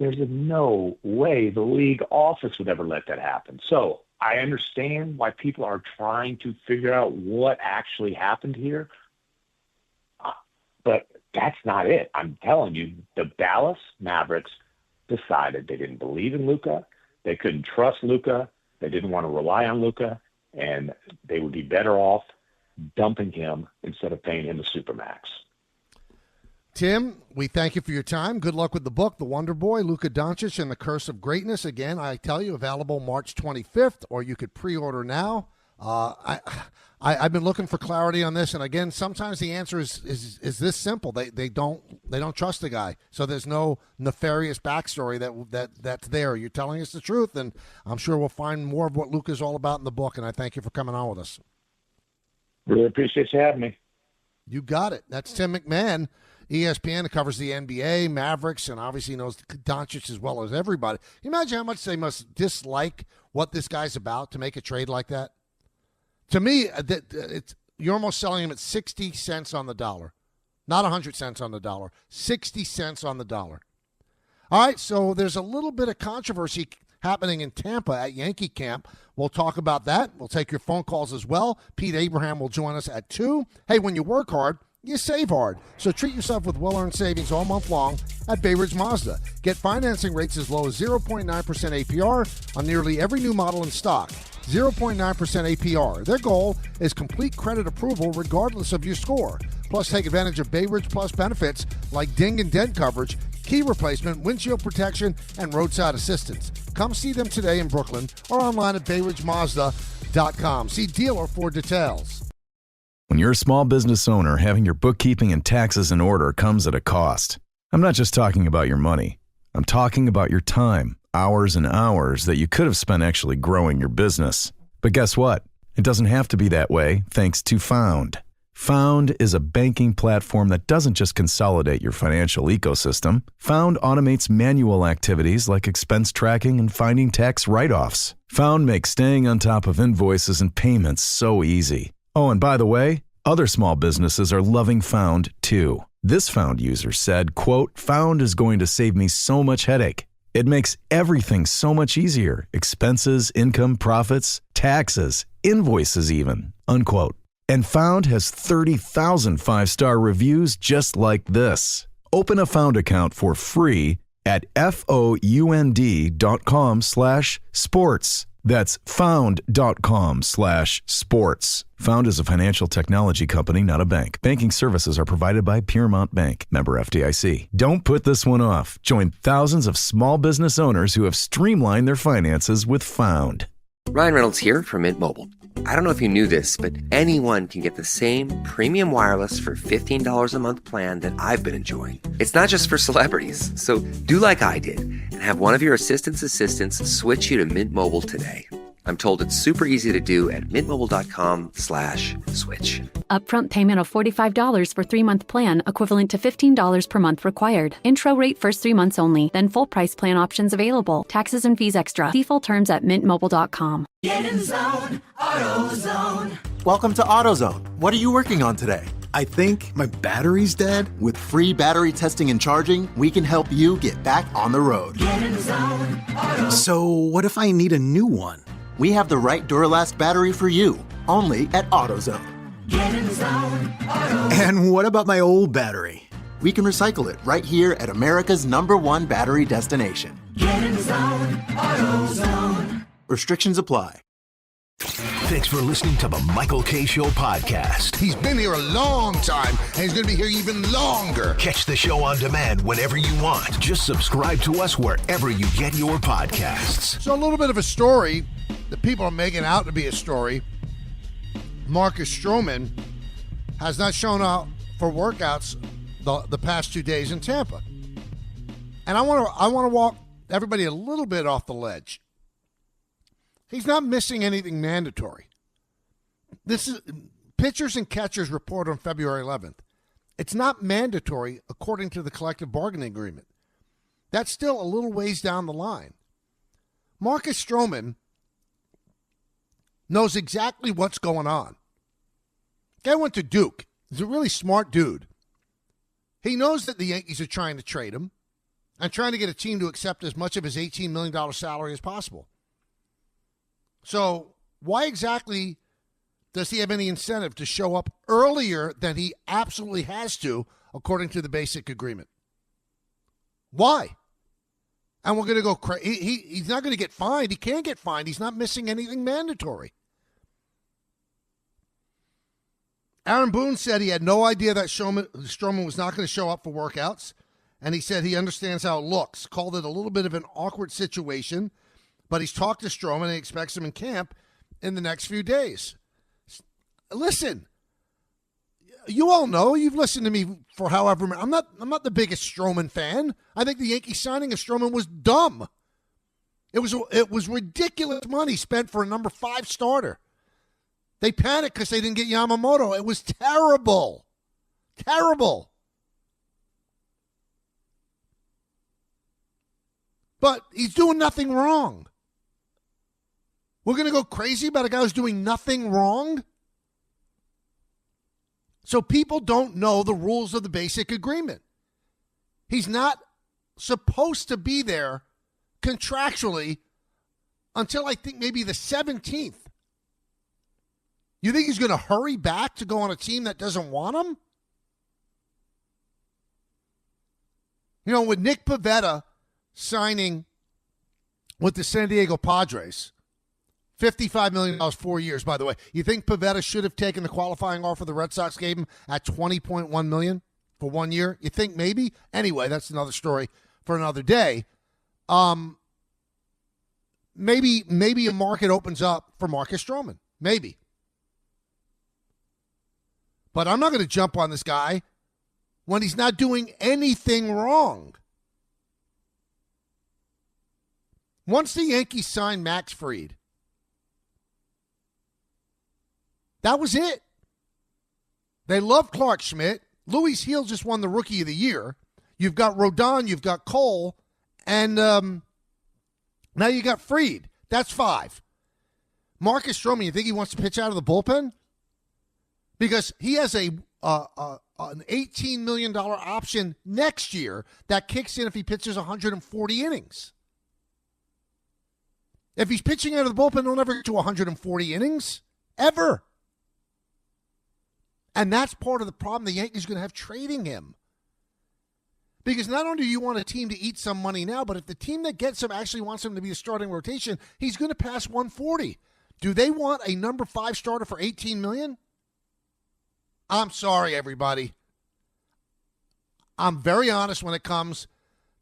there's no way the league office would ever let that happen. So I understand why people are trying to figure out what actually happened here, but that's not it. I'm telling you, the Dallas Mavericks decided they didn't believe in Luka. They couldn't trust Luka. They didn't want to rely on Luka, and they would be better off dumping him instead of paying him the Supermax. Tim, we thank you for your time. Good luck with the book, The Wonder Boy, Luka Doncic and the Curse of Greatness. Again, I tell you, available March 25th, or you could pre-order now. I've been looking for clarity on this, and again, sometimes the answer is this simple. They don't trust the guy, so there's no nefarious backstory that's there. You're telling us the truth, and I'm sure we'll find more of what Luka's all about in the book. And I thank you for coming on with us. Really appreciate you having me. You got it. That's Tim MacMahon, ESPN, that covers the NBA, Mavericks, and obviously knows Doncic as well as everybody. Can you imagine how much they must dislike what this guy's about to make a trade like that? To me, you're almost selling him at 60 cents on the dollar. Not 100 cents on the dollar. 60 cents on the dollar. All right, so there's a little bit of controversy happening in Tampa at Yankee camp. We'll talk about that. We'll take your phone calls as well. Pete Abraham will join us at 2. Hey, when you work hard, you save hard. So treat yourself with well-earned savings all month long at Bay Ridge Mazda. Get financing rates as low as 0.9% APR on nearly every new model in stock. 0.9% APR. Their goal is complete credit approval regardless of your score. Plus, take advantage of Bay Ridge Plus benefits like ding and dent coverage, key replacement, windshield protection, and roadside assistance. Come see them today in Brooklyn or online at BayRidgeMazda.com. See dealer for details. When you're a small business owner, having your bookkeeping and taxes in order comes at a cost. I'm not just talking about your money. I'm talking about your time, hours and hours that you could have spent actually growing your business. But guess what? It doesn't have to be that way thanks to Found. Found is a banking platform that doesn't just consolidate your financial ecosystem. Found automates manual activities like expense tracking and finding tax write-offs. Found makes staying on top of invoices and payments so easy. Oh, and by the way, other small businesses are loving Found too. This Found user said, quote, "Found is going to save me so much headache. It makes everything so much easier. Expenses, income, profits, taxes, invoices even," unquote. And Found has 30,000 five-star reviews just like this. Open a Found account for free at found.com/sports. That's found.com/sports. Found is a financial technology company, not a bank. Banking services are provided by Piermont Bank, member FDIC. Don't put this one off. Join thousands of small business owners who have streamlined their finances with Found. Ryan Reynolds here from Mint Mobile. I don't know if you knew this, but anyone can get the same premium wireless for $15 a month plan that I've been enjoying. It's not just for celebrities. So do like I did and have one of your assistants switch you to Mint Mobile today. I'm told it's super easy to do at mintmobile.com/switch. Upfront payment of $45 for 3-month plan, equivalent to $15 per month required. Intro rate first 3 months only, then full price plan options available. Taxes and fees extra. See full terms at mintmobile.com. Get in zone, AutoZone. Welcome to AutoZone. What are you working on today? I think my battery's dead. With free battery testing and charging, we can help you get back on the road. Get in zone, AutoZone. So what if I need a new one? We have the right Duralast battery for you, only at AutoZone. Get in zone, AutoZone. And what about my old battery? We can recycle it right here at America's #1 battery destination. Get in zone, AutoZone. Restrictions apply. Thanks for listening to the Michael K. Show podcast. He's been here a long time, and he's going to be here even longer. Catch the show on demand whenever you want. Just subscribe to us wherever you get your podcasts. So a little bit of a story that people are making out to be a story. Marcus Stroman has not shown up for workouts the past 2 days in Tampa. And I want to walk everybody a little bit off the ledge. He's not missing anything mandatory. This is pitchers and catchers report on February 11th. It's not mandatory according to the collective bargaining agreement. That's still a little ways down the line. Marcus Stroman knows exactly what's going on. Guy went to Duke. He's a really smart dude. He knows that the Yankees are trying to trade him and trying to get a team to accept as much of his $18 million salary as possible. So why exactly does he have any incentive to show up earlier than he absolutely has to, according to the basic agreement? Why? And we're going to go crazy. He's not going to get fined. He can't get fined. He's not missing anything mandatory. Aaron Boone said he had no idea that Stroman was not going to show up for workouts, and he said he understands how it looks. Called it a little bit of an awkward situation, but he's talked to Stroman and he expects him in camp in the next few days. Listen, you all know, you've listened to me for however many. I'm not the biggest Stroman fan. I think the Yankees signing of Stroman was dumb. It was ridiculous money spent for a number 5 starter. They panicked because they didn't get Yamamoto. It was terrible. Terrible. But he's doing nothing wrong. We're going to go crazy about a guy who's doing nothing wrong? So people don't know the rules of the basic agreement. He's not supposed to be there contractually until I think maybe the 17th. You think he's going to hurry back to go on a team that doesn't want him? You know, with Nick Pivetta signing with the San Diego Padres, $55 million, 4 years, by the way. You think Pivetta should have taken the qualifying offer the Red Sox gave him at $20.1 million for 1 year? You think maybe? Anyway, that's another story for another day. Maybe a market opens up for Marcus Stroman. Maybe. But I'm not going to jump on this guy when he's not doing anything wrong. Once the Yankees signed Max Fried, that was it. They love Clark Schmidt. Luis Heel just won the Rookie of the Year. You've got Rodon, you've got Cole, and now you got Fried. That's 5. Marcus Stroman, you think he wants to pitch out of the bullpen? Because he has an $18 million option next year that kicks in if he pitches 140 innings. If he's pitching out of the bullpen, he'll never get to 140 innings. Ever. And that's part of the problem the Yankees are going to have trading him. Because not only do you want a team to eat some money now, but if the team that gets him actually wants him to be a starting rotation, he's going to pass 140. Do they want a number 5 starter for $18 million? I'm sorry, everybody. I'm very honest when it comes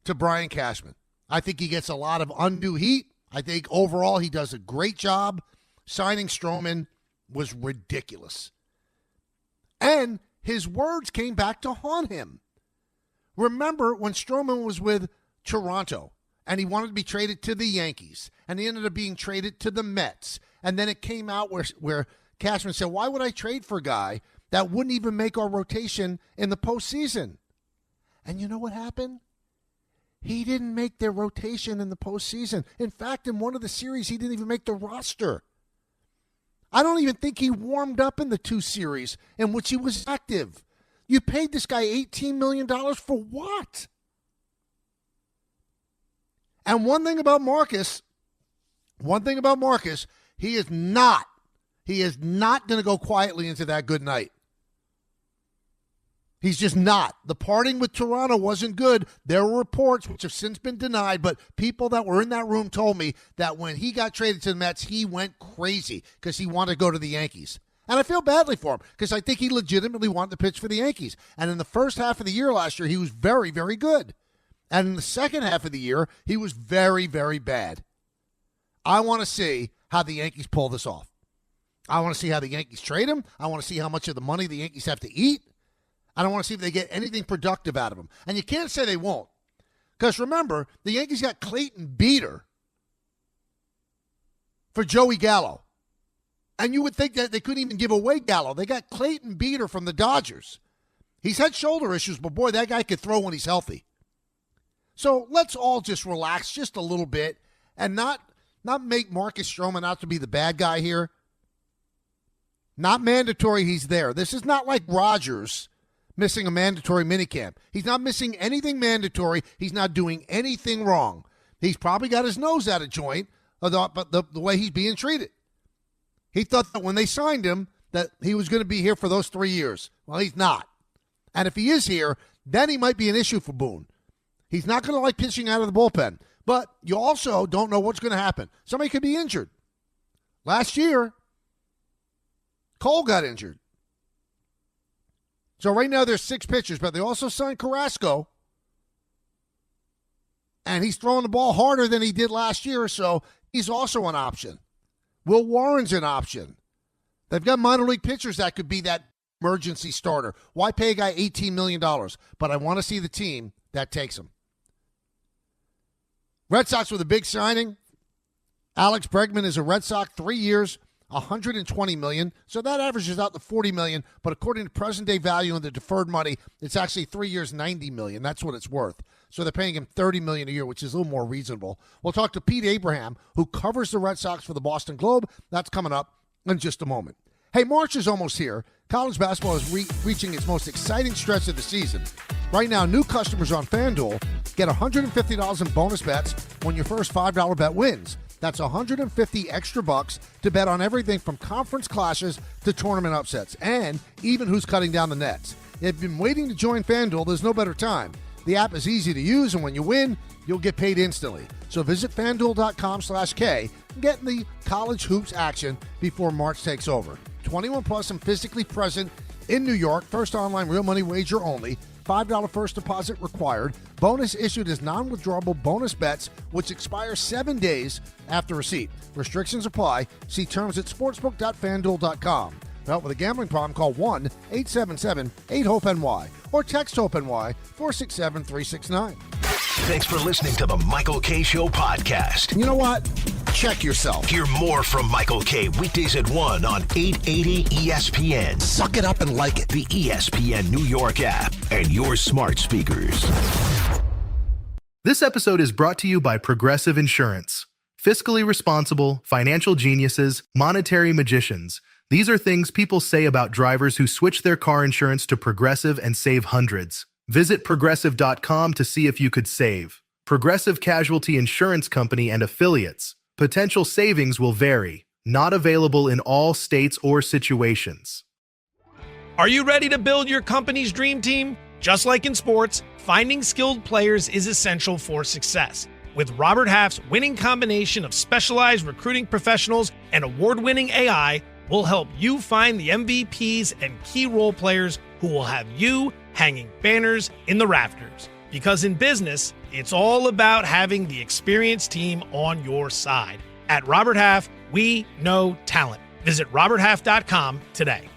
to Brian Cashman. I think he gets a lot of undue heat. I think overall he does a great job. Signing Stroman was ridiculous. And his words came back to haunt him. Remember when Stroman was with Toronto and he wanted to be traded to the Yankees and he ended up being traded to the Mets. And then it came out where Cashman said, why would I trade for a guy that wouldn't even make our rotation in the postseason? And you know what happened? He didn't make their rotation in the postseason. In fact, in one of the series, he didn't even make the roster. I don't even think he warmed up in the 2 series in which he was active. You paid this guy $18 million for what? And one thing about Marcus, he is not going to go quietly into that good night. He's just not. The parting with Toronto wasn't good. There were reports, which have since been denied, but people that were in that room told me that when he got traded to the Mets, he went crazy because he wanted to go to the Yankees. And I feel badly for him because I think he legitimately wanted to pitch for the Yankees. And in the first half of the year last year, he was very, very good. And in the second half of the year, he was very, very bad. I want to see how the Yankees pull this off. I want to see how the Yankees trade him. I want to see how much of the money the Yankees have to eat. I don't want to see if they get anything productive out of him. And you can't say they won't. Because remember, the Yankees got Clayton Beeter for Joey Gallo. And you would think that they couldn't even give away Gallo. They got Clayton Beeter from the Dodgers. He's had shoulder issues, but boy, that guy could throw when he's healthy. So let's all just relax just a little bit and not make Marcus Stroman out to be the bad guy here. Not mandatory he's there. This is not like Rodgers missing a mandatory minicamp. He's not missing anything mandatory. He's not doing anything wrong. He's probably got his nose out of joint, but the way he's being treated. He thought that when they signed him that he was going to be here for those 3 years. Well, he's not. And if he is here, then he might be an issue for Boone. He's not going to like pitching out of the bullpen. But you also don't know what's going to happen. Somebody could be injured. Last year, Cole got injured. So right now there's 6 pitchers, but they also signed Carrasco. And he's throwing the ball harder than he did last year, so he's also an option. Will Warren's an option. They've got minor league pitchers that could be that emergency starter. Why pay a guy $18 million? But I want to see the team that takes him. Red Sox with a big signing. Alex Bregman is a Red Sox, 3 years, $120 million. So that averages out to $40 million. But according to present-day value and the deferred money, it's actually 3 years, $90 million. That's what it's worth. So they're paying him $30 million a year, which is a little more reasonable. We'll talk to Pete Abraham, who covers the Red Sox for the Boston Globe. That's coming up in just a moment. Hey, March is almost here. College basketball is reaching its most exciting stretch of the season. Right now, new customers on FanDuel get $150 in bonus bets when your first $5 bet wins. That's $150 extra bucks to bet on everything from conference clashes to tournament upsets, and even who's cutting down the nets. If you've been waiting to join FanDuel, there's no better time. The app is easy to use, and when you win, you'll get paid instantly. So visit FanDuel.com/K and get in the college hoops action before March takes over. 21 plus and physically present in New York. First online real money wager only. $5 first deposit required. Bonus issued as non-withdrawable bonus bets, which expire 7 days after receipt. Restrictions apply. See terms at sportsbook.fanduel.com. Help with a gambling problem, call 1-877-8-HOPE-NY or text HOPE-NY 467-369. Thanks for listening to the Michael K. Show podcast. You know what? Check yourself. Hear more from Michael K. weekdays at 1 on 880 ESPN. Suck it up and like it. The ESPN New York app and your smart speakers. This episode is brought to you by Progressive Insurance. Fiscally responsible, financial geniuses, monetary magicians. These are things people say about drivers who switch their car insurance to Progressive and save hundreds. Visit Progressive.com to see if you could save. Progressive Casualty Insurance Company and Affiliates. Potential savings will vary. Not available in all states or situations. Are you ready to build your company's dream team? Just like in sports, finding skilled players is essential for success. With Robert Half's winning combination of specialized recruiting professionals and award-winning AI, we'll help you find the MVPs and key role players who will have you hanging banners in the rafters. Because in business, it's all about having the experienced team on your side. At Robert Half, we know talent. Visit roberthalf.com today.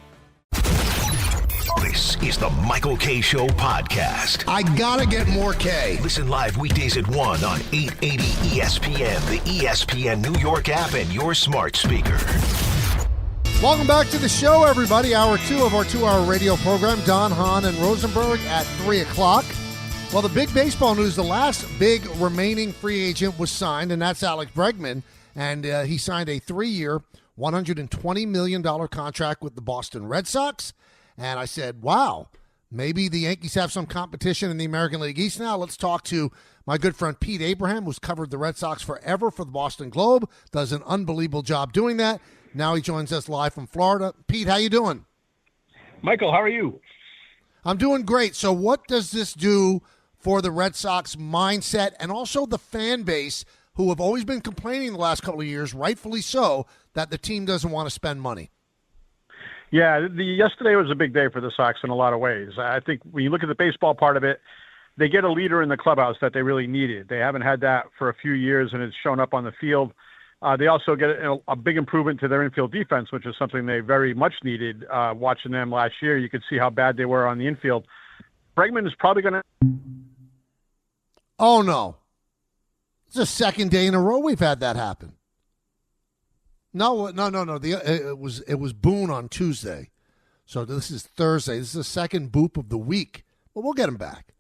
This is the Michael K. Show podcast. I gotta get more K. Listen live weekdays at 1 on 880 ESPN, the ESPN New York app, and your smart speaker. Welcome back to the show, everybody. Hour 2 of our 2-hour radio program. Don, Hahn, and Rosenberg at 3 o'clock. Well, the big baseball news, the last big remaining free agent was signed, and that's Alex Bregman. And he signed a 3-year, $120 million contract with the Boston Red Sox. And I said, wow, maybe the Yankees have some competition in the American League East now. Let's talk to my good friend Pete Abraham, who's covered the Red Sox forever for the Boston Globe, does an unbelievable job doing that. Now he joins us live from Florida. Pete, how you doing? Michael, how are you? I'm doing great. So what does this do for the Red Sox mindset and also the fan base who have always been complaining the last couple of years, rightfully so, that the team doesn't want to spend money? Yeah, yesterday was a big day for the Sox in a lot of ways. I think when you look at the baseball part of it, they get a leader in the clubhouse that they really needed. They haven't had that for a few years, and it's shown up on the field. They also get a big improvement to their infield defense, which is something they very much needed. Watching them last year, you could see how bad they were on the infield. Bregman is probably going to... Oh, no. It's the second day in a row we've had that happen. No. It was Boone on Tuesday. So this is Thursday. This is the second boop of the week. Well, we'll get him back.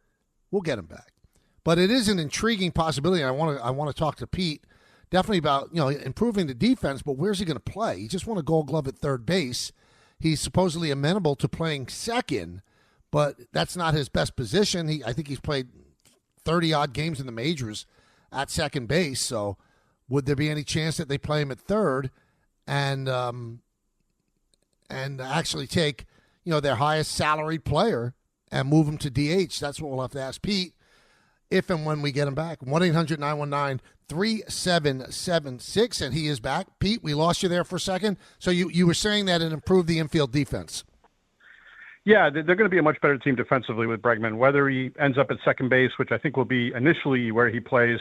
But it is an intriguing possibility. I want to talk to Pete definitely about, improving the defense, but where's he going to play? He just won a Gold Glove at third base. He's supposedly amenable to playing second, but that's not his best position. I think he's played 30-odd games in the majors at second base. So would there be any chance that they play him at third and actually take, their highest salaried player and move him to DH? That's what we'll have to ask Pete if and when we get him back. 1-800-919-3776, and he is back. Pete, we lost you there for a second. So you were saying that it improved the infield defense. Yeah, they're going to be a much better team defensively with Bregman, whether he ends up at second base, which I think will be initially where he plays,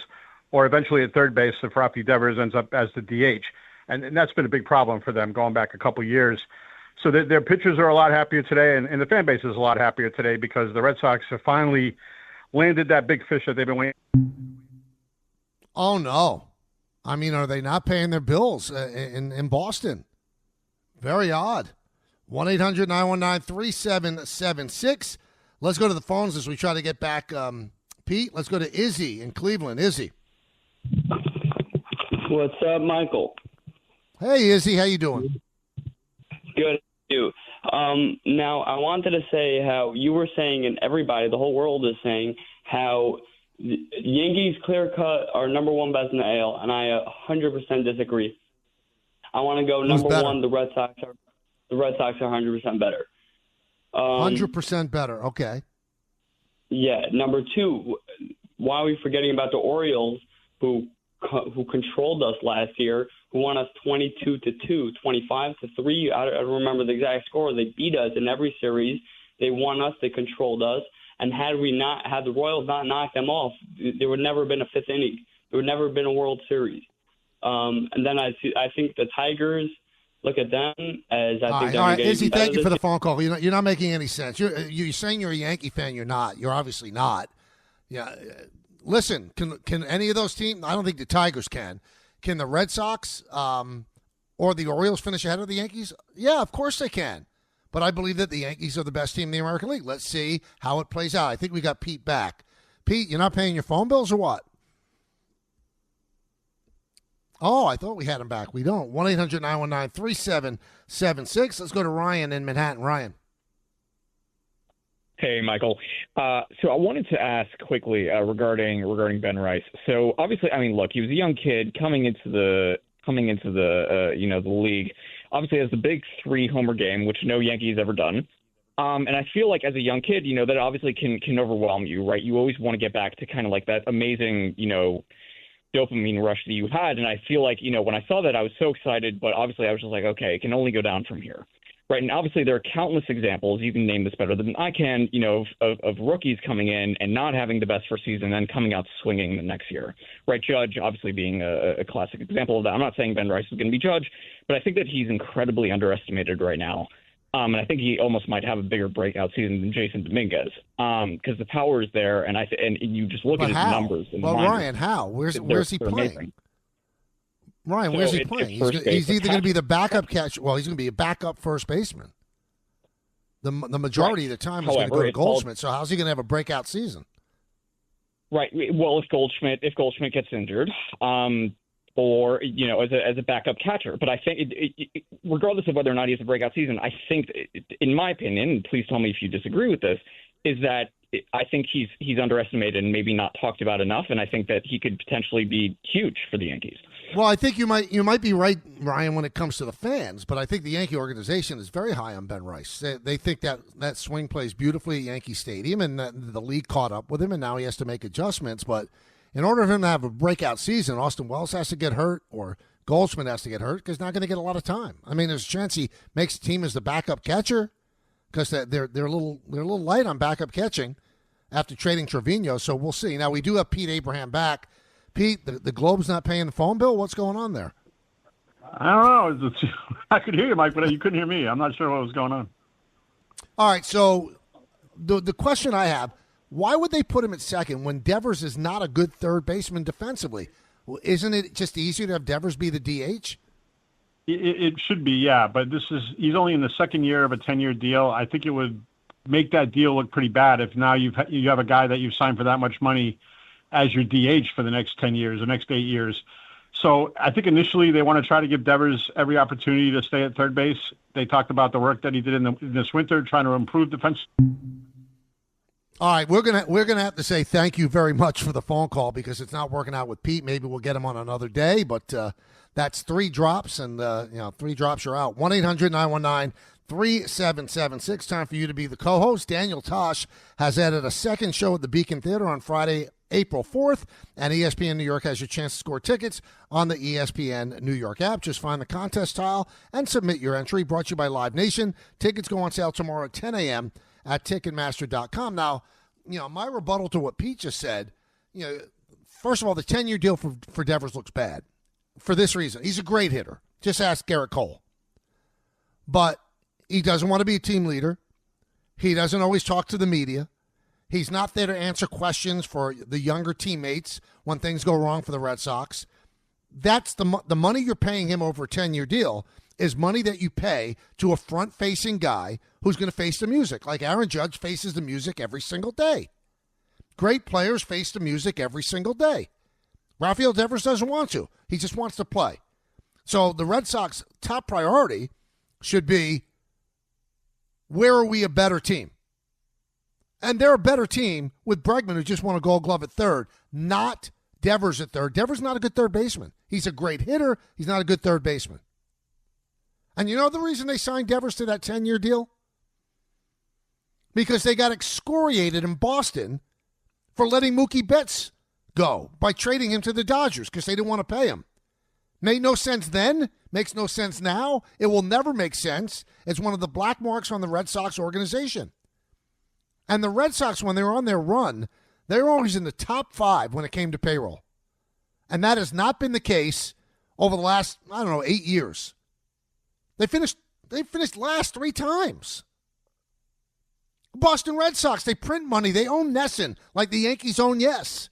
or eventually at third base if Rafi Devers ends up as the DH. And that's been a big problem for them going back a couple years. So their pitchers are a lot happier today, and the fan base is a lot happier today because the Red Sox have finally landed that big fish that they've been waiting. Oh, no. I mean, are they not paying their bills in Boston? Very odd. 1-800-919-3776. Let's go to the phones as we try to get back Pete. Let's go to Izzy in Cleveland. Izzy. What's up, Michael? Hey, Izzy. How you doing? Good. You. Now, I wanted to say how you were saying, and everybody, the whole world is saying, how the Yankees clear-cut are number one best in the AL, and I 100% disagree. I want to go number one. The Red Sox are 100% better. 100% better. Okay. Yeah. Number two, why are we forgetting about the Orioles, who controlled us last year, who won us 22-2, 25-3. I don't remember the exact score. They beat us in every series. They won us. They controlled us. And had the Royals not knocked them off, there would never have been a fifth inning. There would never have been a World Series. And then I think the Tigers, look at them as I think they're all right, Izzy, thank you for the phone call. You're not making any sense. You're saying you're a Yankee fan. You're not. You're obviously not. Yeah. Listen, can any of those teams? I don't think the Tigers can. Can the Red Sox or the Orioles finish ahead of the Yankees? Yeah, of course they can. But I believe that the Yankees are the best team in the American League. Let's see how it plays out. I think we got Pete back. Pete, you're not paying your phone bills or what? Oh, I thought we had him back. We don't. 1-800-919-3776. Let's go to Ryan in Manhattan. Ryan. Hey, Michael. So I wanted to ask quickly regarding Ben Rice. So obviously, I mean, look, he was a young kid coming into the the league. Obviously, has the big 3 homer game, which no Yankees ever done. And I feel like as a young kid, that obviously can overwhelm you, right? You always want to get back to kind of like that amazing, dopamine rush that you had. And I feel like, when I saw that, I was so excited, but obviously I was just like, okay, it can only go down from here. Right. And obviously there are countless examples. You can name this better than I can, of rookies coming in and not having the best first season and then coming out swinging the next year. Right. Judge, obviously being a classic example of that. I'm not saying Ben Rice is going to be Judge, but I think that he's incredibly underestimated right now. And I think he almost might have a bigger breakout season than Jason Dominguez because the power is there. And and you just look at his numbers. And Ryan, how? Where's he playing? Amazing. Ryan, where's he playing? He's either going to be the backup catcher. Well, he's going to be a backup first baseman. The majority of the time is going to go to Goldschmidt. So how's he going to have a breakout season? Right. Well, if Goldschmidt gets injured, or as a backup catcher, but I think regardless of whether or not he has a breakout season, I think, in my opinion, and please tell me if you disagree with this, is that I think he's underestimated and maybe not talked about enough, and I think that he could potentially be huge for the Yankees. Well, I think you might be right, Ryan, when it comes to the fans, but I think the Yankee organization is very high on Ben Rice. They think that swing plays beautifully at Yankee Stadium, and that the league caught up with him, and now he has to make adjustments. But in order for him to have a breakout season, Austin Wells has to get hurt or Goldschmidt has to get hurt because he's not going to get a lot of time. I mean, there's a chance he makes the team as the backup a little light on backup catching after trading Trevino, so we'll see. Now, we do have Pete Abraham back. Pete, the Globe's not paying the phone bill? What's going on there? I don't know. I could hear you, Mike, but you couldn't hear me. I'm not sure what was going on. All right, so the question I have, why would they put him at second when Devers is not a good third baseman defensively? Well, isn't it just easier to have Devers be the DH? It should be, yeah, but he's only in the second year of a 10-year deal. I think it would make that deal look pretty bad if now you have a guy that you've signed for that much money as your DH for the next 10 years, the next 8 years. So I think initially they want to try to give Devers every opportunity to stay at third base. They talked about the work that he did in this winter, trying to improve defense. All right, we're gonna have to say thank you very much for the phone call because it's not working out with Pete. Maybe we'll get him on another day, but that's 3 drops, and 3 drops you're out. 1-800-919-3776. Time for you to be the co-host. Daniel Tosh has added a second show at the Beacon Theater on Friday, April 4th, and ESPN New York has your chance to score tickets on the ESPN New York app. Just find the contest tile and submit your entry. Brought to you by Live Nation. Tickets go on sale tomorrow at 10 a.m. at Ticketmaster.com. Now, my rebuttal to what Pete just said, first of all, the 10-year deal for Devers looks bad for this reason. He's a great hitter. Just ask Garrett Cole. But he doesn't want to be a team leader. He doesn't always talk to the media. He's not there to answer questions for the younger teammates when things go wrong for the Red Sox. That's the money you're paying him over a 10-year deal is money that you pay to a front-facing guy who's going to face the music. Like Aaron Judge faces the music every single day. Great players face the music every single day. Rafael Devers doesn't want to. He just wants to play. So the Red Sox top priority should be, where are we a better team? And they're a better team with Bregman, who just won a Gold Glove at third, not Devers at third. Devers not a good third baseman. He's a great hitter. He's not a good third baseman. And you know the reason they signed Devers to that 10-year deal? Because they got excoriated in Boston for letting Mookie Betts go by trading him to the Dodgers because they didn't want to pay him. Made no sense then. Makes no sense now. It will never make sense. It's one of the black marks on the Red Sox organization. And the Red Sox, when they were on their run, they were always in the top 5 when it came to payroll. And that has not been the case over the last, 8 years. They finished last 3 times. Boston Red Sox, they print money. They own Nesson like the Yankees own Yes.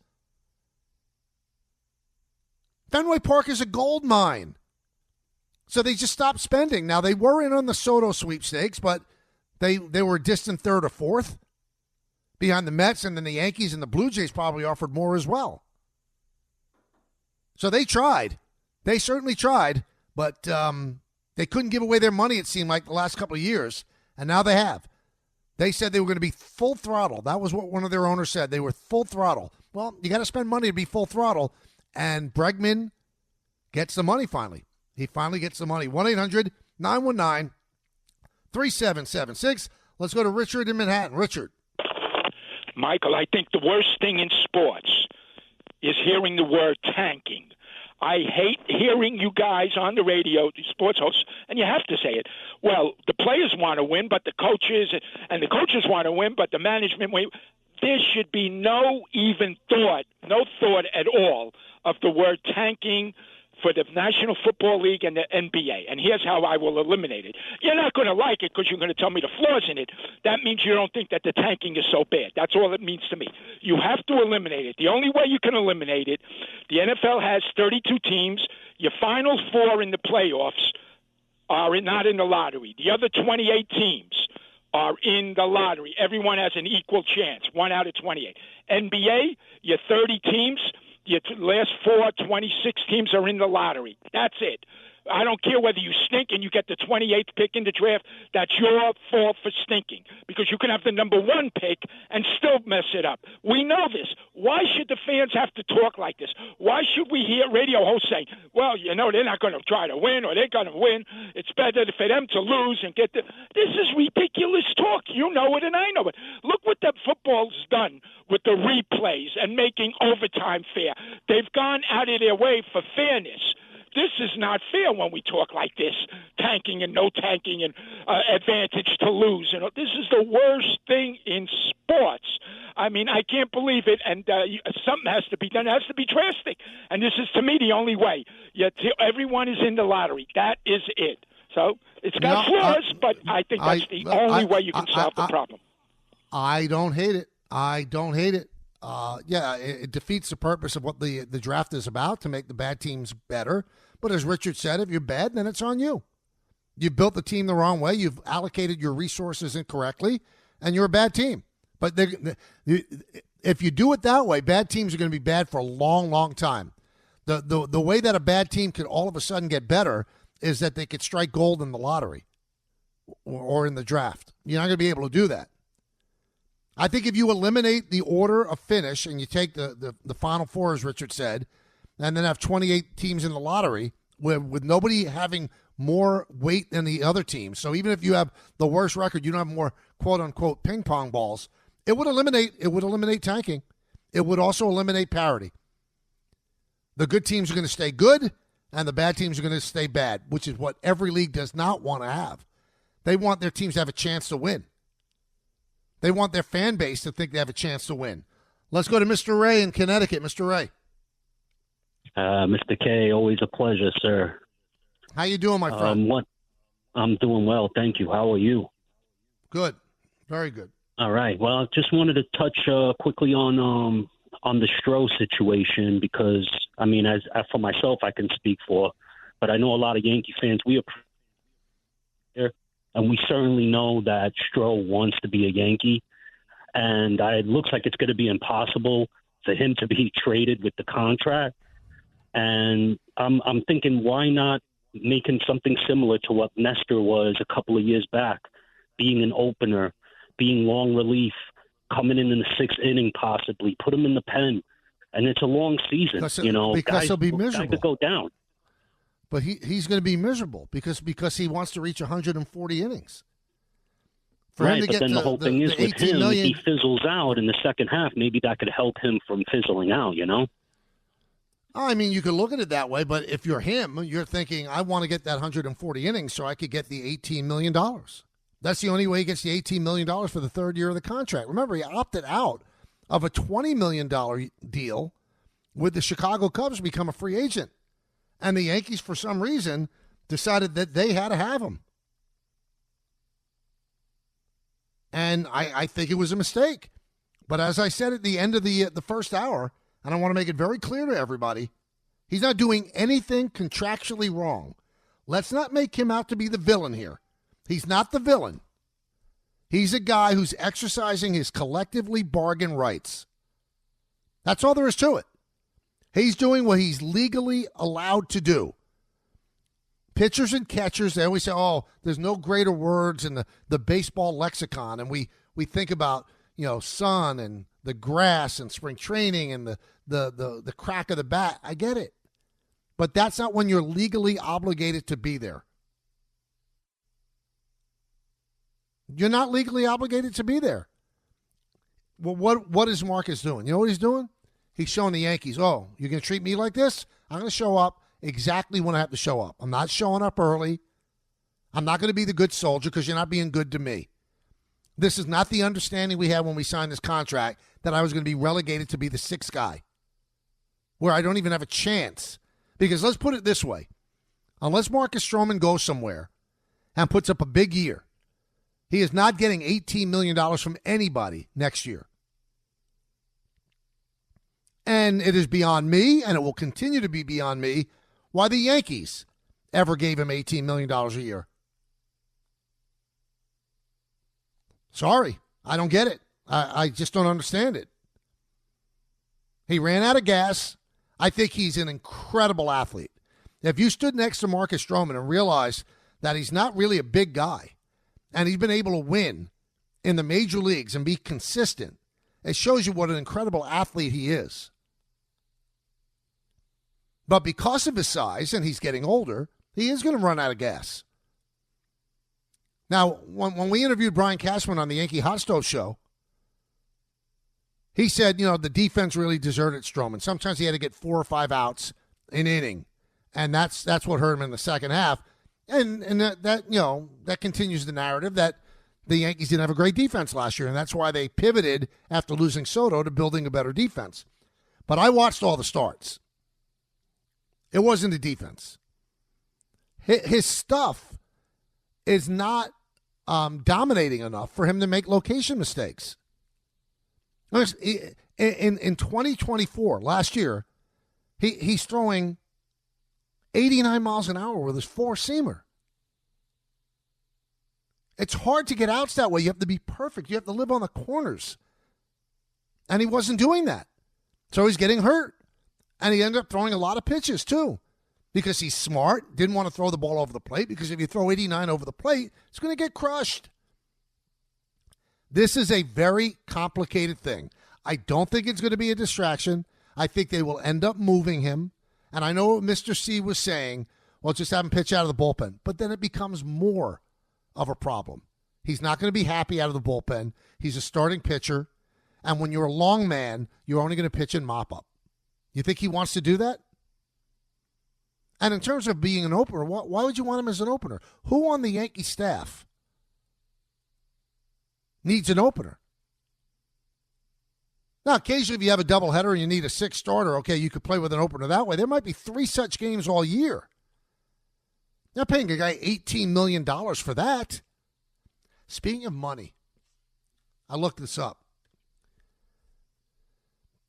Fenway Park is a gold mine. So they just stopped spending. Now, they were in on the Soto sweepstakes, but they were a distant third or fourth behind the Mets, and then the Yankees and the Blue Jays probably offered more as well. So they tried. They certainly tried, but they couldn't give away their money, it seemed like, the last couple of years, and now they have. They said they were going to be full throttle. That was what one of their owners said. They were full throttle. Well, you got to spend money to be full throttle, and Bregman gets the money finally. He finally gets the money. 1-800-919-3776. Let's go to Richard in Manhattan. Richard. Michael, I think the worst thing in sports is hearing the word tanking. I hate hearing you guys on the radio, the sports hosts, and you have to say it. Well, the players want to win, but the coaches want to win, but the management win. There should be no thought at all of the word tanking for the National Football League and the NBA. And here's how I will eliminate it. You're not going to like it because you're going to tell me the flaws in it. That means you don't think that the tanking is so bad. That's all it means to me. You have to eliminate it. The only way you can eliminate it, the NFL has 32 teams. Your final four in the playoffs are not in the lottery. The other 28 teams are in the lottery. Everyone has an equal chance, 1 out of 28. NBA, your 30 teams, your last 26 teams are in the lottery. That's it. I don't care whether you stink and you get the 28th pick in the draft. That's your fault for stinking because you can have the number 1 pick and still mess it up. We know this. Why should the fans have to talk like this? Why should we hear radio hosts say, well, they're not going to try to win or they're going to win. It's better for them to lose and get the... This is ridiculous talk. You know it and I know it. Look what the football's done with the replays and making overtime fair. They've gone out of their way for fairness. This is not fair when we talk like this, tanking and no tanking and advantage to lose. This is the worst thing in sports. I mean, I can't believe it, and something has to be done. It has to be drastic, and this is, to me, the only way. Everyone is in the lottery. That is it. So it's got flaws, but I think that's the only way you can solve the problem. I don't hate it. It defeats the purpose of what the draft is about, to make the bad teams better. But as Richard said, if you're bad, then it's on you. You built the team the wrong way. You've allocated your resources incorrectly, and you're a bad team. But if you do it that way, bad teams are going to be bad for a long, long time. The way that a bad team could all of a sudden get better is that they could strike gold in the lottery or in the draft. You're not going to be able to do that. I think if you eliminate the order of finish and you take the Final Four, as Richard said, and then have 28 teams in the lottery with nobody having more weight than the other team. So even if you have the worst record, you don't have more quote-unquote ping pong balls. It would eliminate tanking. It would also eliminate parity. The good teams are going to stay good, and the bad teams are going to stay bad, which is what every league does not want to have. They want their teams to have a chance to win. They want their fan base to think they have a chance to win. Let's go to Mr. Ray in Connecticut. Mr. Ray. Mr. K, always a pleasure, sir. How you doing, my friend? I'm doing well, thank you. How are you? Good. Very good. All right. Well, I just wanted to touch quickly on the Stroh situation because, I mean, as for myself, I can speak for, but I know a lot of Yankee fans. We are, and we certainly know that Stroh wants to be a Yankee, and it looks like it's going to be impossible for him to be traded with the contract. And I'm thinking, why not making something similar to what Nestor was a couple of years back, being an opener, being long relief, coming in the 6th inning possibly, put him in the pen, and it's a long season. Because he'll be miserable. Guys could go down. But he's going to be miserable because he wants to reach 140 innings. For right, him to but get then the whole thing is with him, if he fizzles out in the second half, maybe that could help him from fizzling out, I mean, you could look at it that way, but if you're him, you're thinking, I want to get that 140 innings so I could get the $18 million. That's the only way he gets the $18 million for the third year of the contract. Remember, he opted out of a $20 million deal with the Chicago Cubs to become a free agent. And the Yankees, for some reason, decided that they had to have him. And I think it was a mistake. But as I said at the end of the first hour, and I want to make it very clear to everybody, he's not doing anything contractually wrong. Let's not make him out to be the villain here. He's not the villain. He's a guy who's exercising his collectively bargained rights. That's all there is to it. He's doing what he's legally allowed to do. Pitchers and catchers, they always say, oh, there's no greater words in the baseball lexicon. And we think about, sun and the grass and spring training and the crack of the bat. I get it. But that's not when you're legally obligated to be there. You're not legally obligated to be there. Well, what is Marcus doing? You know what he's doing? He's showing the Yankees, oh, you're going to treat me like this? I'm going to show up exactly when I have to show up. I'm not showing up early. I'm not going to be the good soldier because you're not being good to me. This is not the understanding we had when we signed this contract that I was going to be relegated to be the sixth guy, where I don't even have a chance. Because let's put it this way. Unless Marcus Stroman goes somewhere and puts up a big year, he is not getting $18 million from anybody next year. And it is beyond me, and it will continue to be beyond me, why the Yankees ever gave him $18 million a year. Sorry, I don't get it. I just don't understand it. He ran out of gas. I think he's an incredible athlete. If you stood next to Marcus Stroman and realized that he's not really a big guy, and he's been able to win in the major leagues and be consistent, it shows you what an incredible athlete he is. But because of his size, and he's getting older, he is going to run out of gas. Now, when we interviewed Brian Cashman on the Yankee Hot Stove Show, he said, the defense really deserted Stroman. Sometimes he had to get 4 or 5 outs an inning, and that's what hurt him in the second half. And that continues the narrative that the Yankees didn't have a great defense last year, and that's why they pivoted after losing Soto to building a better defense. But I watched all the starts. It wasn't the defense. His stuff is not dominating enough for him to make location mistakes. In 2024, last year, he's throwing 89 miles an hour with his four-seamer. It's hard to get outs that way. You have to be perfect. You have to live on the corners. And he wasn't doing that. So he's getting hurt. And he ended up throwing a lot of pitches, too, because he's smart, didn't want to throw the ball over the plate, because if you throw 89 over the plate, it's going to get crushed. This is a very complicated thing. I don't think it's going to be a distraction. I think they will end up moving him. And I know what Mr. C was saying, well, just have him pitch out of the bullpen. But then it becomes more of a problem. He's not going to be happy out of the bullpen. He's a starting pitcher. And when you're a long man, you're only going to pitch and mop up. You think he wants to do that? And in terms of being an opener, why would you want him as an opener? Who on the Yankee staff needs an opener? Now, occasionally if you have a doubleheader and you need a sixth starter, okay, you could play with an opener that way. There might be 3 such games all year. They're paying a guy $18 million for that. Speaking of money, I looked this up.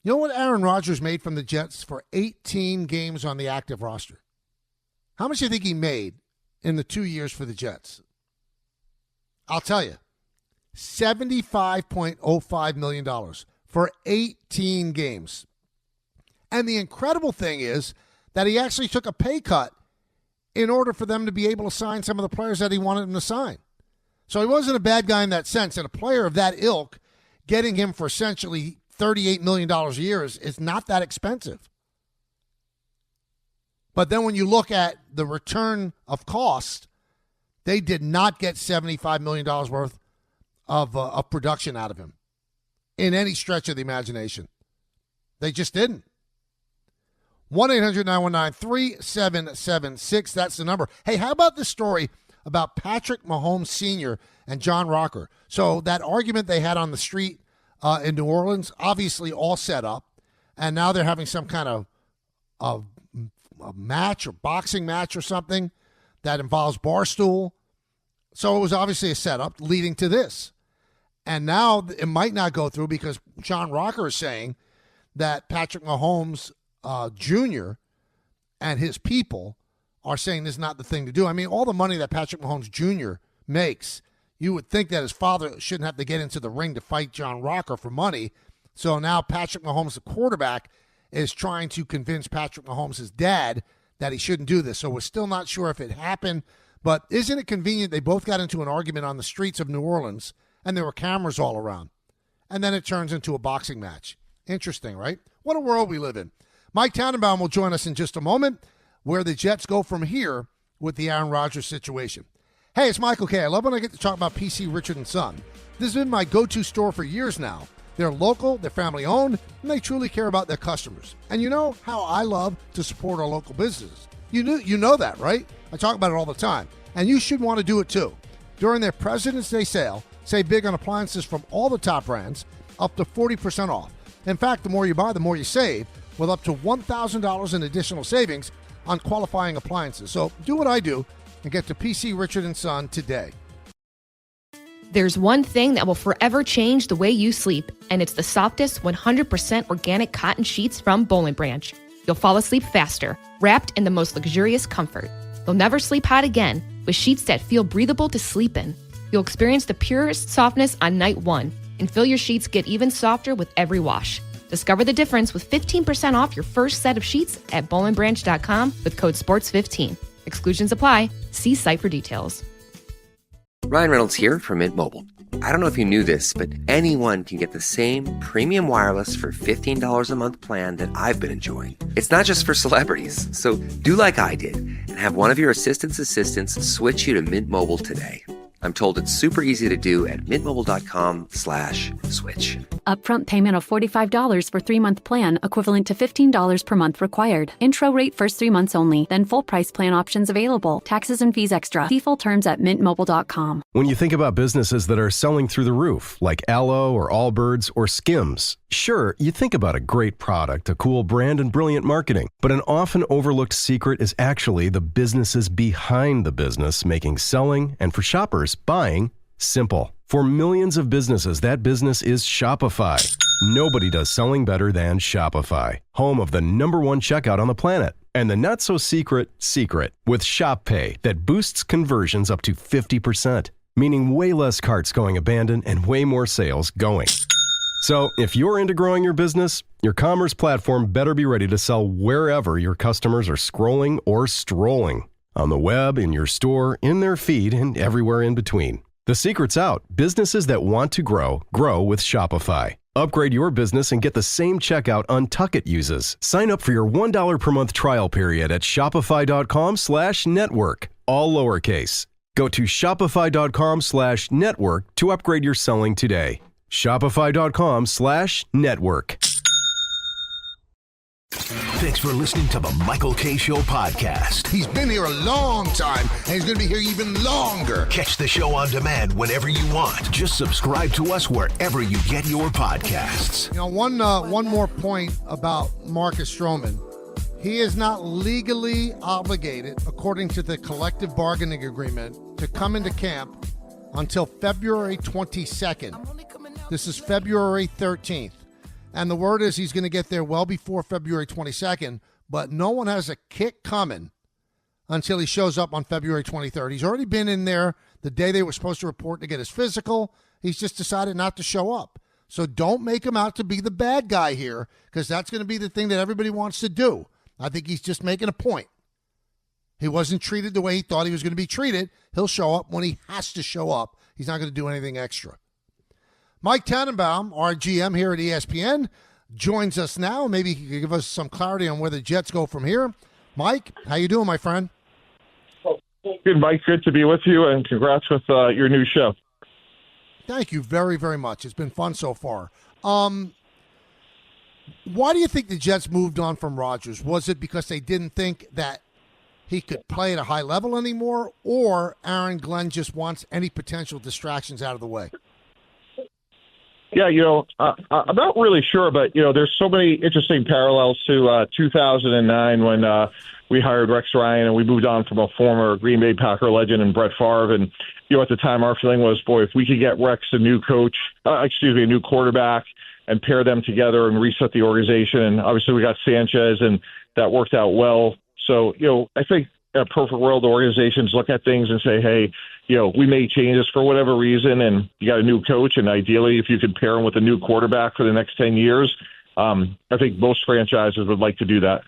You know what Aaron Rodgers made from the Jets for 18 games on the active roster? How much do you think he made in the 2 years for the Jets? I'll tell you. $75.05 million for 18 games. And the incredible thing is that he actually took a pay cut in order for them to be able to sign some of the players that he wanted them to sign. So he wasn't a bad guy in that sense. And a player of that ilk, getting him for essentially $38 million a year is not that expensive. But then when you look at the return of cost, they did not get $75 million worth of production out of him in any stretch of the imagination. They just didn't. 1-800-919-3776. That's the number. Hey, how about this story about Patrick Mahomes Sr. and John Rocker? So that argument they had on the street in New Orleans, obviously all set up, and now they're having some kind of a match or boxing match or something that involves Barstool. So it was obviously a setup leading to this. And now it might not go through because John Rocker is saying that Patrick Mahomes Jr. and his people are saying this is not the thing to do. I mean, all the money that Patrick Mahomes Jr. makes, you would think that his father shouldn't have to get into the ring to fight John Rocker for money. So now Patrick Mahomes, the quarterback, is trying to convince Patrick Mahomes' dad that he shouldn't do this. So we're still not sure if it happened. But isn't it convenient they both got into an argument on the streets of New Orleans and there were cameras all around? And then it turns into a boxing match. Interesting, right? What a world we live in. Mike Tannenbaum will join us in just a moment, where the Jets go from here with the Aaron Rodgers situation. Hey, it's Michael K. I love when I get to talk about PC Richard & Son. This has been my go-to store for years now. They're local, they're family-owned, and they truly care about their customers. And you know how I love to support our local businesses. You know that, right? I talk about it all the time. And you should want to do it too. During their President's Day sale, save big on appliances from all the top brands, up to 40% off. In fact, the more you buy, the more you save, with up to $1,000 in additional savings on qualifying appliances. So do what I do and get to PC Richard & Son today. There's one thing that will forever change the way you sleep, and it's the softest 100% organic cotton sheets from Boll & Branch. You'll fall asleep faster, wrapped in the most luxurious comfort. You'll never sleep hot again, with sheets that feel breathable to sleep in. You'll experience the purest softness on night one, and feel your sheets get even softer with every wash. Discover the difference with 15% off your first set of sheets at bollandbranch.com with code SPORTS15. Exclusions apply. See site for details. Ryan Reynolds here from Mint Mobile. I don't know if you knew this, but anyone can get the same premium wireless for $15 a month plan that I've been enjoying. It's not just for celebrities. So do like I did and have one of your assistant's assistants switch you to Mint Mobile today. I'm told it's super easy to do at mintmobile.com/switch. Upfront payment of $45 for 3-month plan, equivalent to $15 per month required. Intro rate first 3 months only, then full price plan options available. Taxes and fees extra. See full terms at mintmobile.com. When you think about businesses that are selling through the roof, like Aloe or Allbirds or Skims, sure, you think about a great product, a cool brand, and brilliant marketing. But an often overlooked secret is actually the businesses behind the business making selling, and for shoppers, buying, simple. For millions of businesses, that business is Shopify. Nobody does selling better than Shopify, home of the #1 checkout on the planet. And the not-so-secret secret with Shop Pay that boosts conversions up to 50%, meaning way less carts going abandoned and way more sales going. So if you're into growing your business, your commerce platform better be ready to sell wherever your customers are scrolling or strolling. On the web, in your store, in their feed, and everywhere in between. The secret's out. Businesses that want to grow, grow with Shopify. Upgrade your business and get the same checkout Untuckit uses. Sign up for your $1 per month trial period at shopify.com/network. All lowercase. Go to shopify.com/network to upgrade your selling today. Shopify.com/network. Thanks for listening to the Michael K. Show podcast. He's been here a long time, and he's going to be here even longer. Catch the show on demand whenever you want. Just subscribe to us wherever you get your podcasts. You know, one more point about Marcus Stroman. He is not legally obligated, according to the collective bargaining agreement, to come into camp until February 22nd. This is February 13th. And the word is he's going to get there well before February 22nd, but no one has a kick coming until he shows up on February 23rd. He's already been in there the day they were supposed to report to get his physical. He's just decided not to show up. So don't make him out to be the bad guy here, because that's going to be the thing that everybody wants to do. I think he's just making a point. He wasn't treated the way he thought he was going to be treated. He'll show up when he has to show up. He's not going to do anything extra. Mike Tannenbaum, our GM here at ESPN, joins us now. Maybe he can give us some clarity on where the Jets go from here. Mike, how you doing, my friend? Good, Mike. Good to be with you, and congrats with your new show. Thank you very, very much. It's been fun so far. Why do you think the Jets moved on from Rodgers? Was it because they didn't think that he could play at a high level anymore, or Aaron Glenn just wants any potential distractions out of the way? Yeah, I'm not really sure, but, there's so many interesting parallels to 2009 when we hired Rex Ryan and we moved on from a former Green Bay Packer legend and Brett Favre. And, at the time our feeling was, boy, if we could get Rex a new new quarterback and pair them together and reset the organization. And obviously we got Sanchez and that worked out well. So, I think in a perfect world, the organizations look at things and say, hey, we made changes for whatever reason, and you got a new coach, and ideally, if you could pair him with a new quarterback for the next 10 years, I think most franchises would like to do that.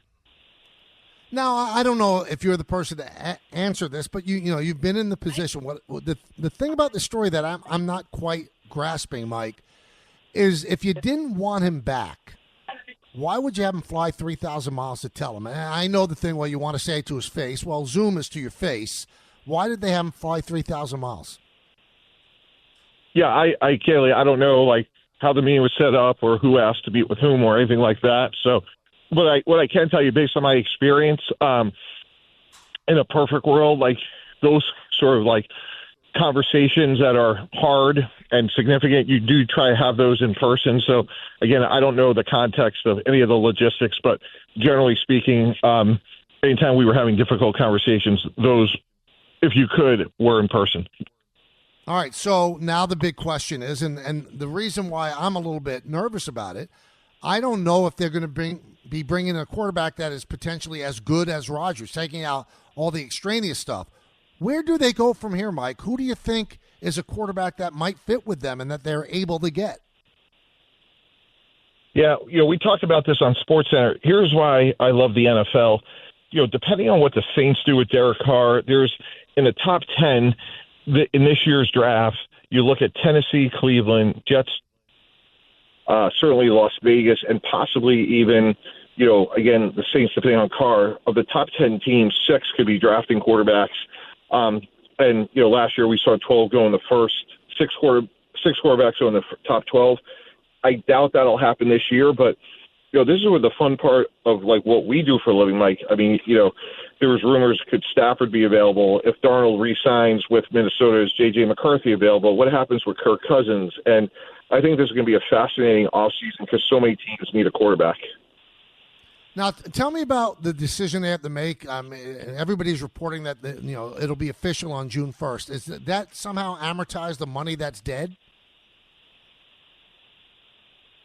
Now, I don't know if you're the person to answer this, but you've been in the position. The thing about the story that I'm not quite grasping, Mike, is if you didn't want him back, why would you have him fly 3,000 miles to tell him? And I know the thing, you want to say it to his face. Well, Zoom is to your face. Why did they have him fly 3,000 miles? Yeah, Kaylee, I don't know like how the meeting was set up or who asked to meet with whom or anything like that. So, what I can tell you based on my experience, in a perfect world, like those sort of like conversations that are hard and significant, you do try to have those in person. So again, I don't know the context of any of the logistics, but generally speaking, anytime we were having difficult conversations, those, if you could, were in person. All right, so now the big question is, and the reason why I'm a little bit nervous about it, I don't know if they're going to be bringing a quarterback that is potentially as good as Rodgers, taking out all the extraneous stuff. Where do they go from here, Mike? Who do you think is a quarterback that might fit with them and that they're able to get? Yeah, we talked about this on SportsCenter. Here's why I love the NFL. Depending on what the Saints do with Derek Carr, there's in the top 10 in this year's draft, you look at Tennessee, Cleveland, Jets, certainly Las Vegas, and possibly even, again, the Saints, depending on Carr. Of the top 10 teams, 6 could be drafting quarterbacks. And last year we saw 12 go in the first, 6 quarterbacks go in the top 12. I doubt that'll happen this year, but this is where the fun part of like what we do for a living, Mike. I mean, there was rumors, could Stafford be available? If Darnold re-signs with Minnesota, is J.J. McCarthy available? What happens with Kirk Cousins? And I think this is going to be a fascinating offseason because so many teams need a quarterback. Now, tell me about the decision they have to make. Everybody's reporting that it'll be official on June 1st. Is that somehow amortize the money that's dead?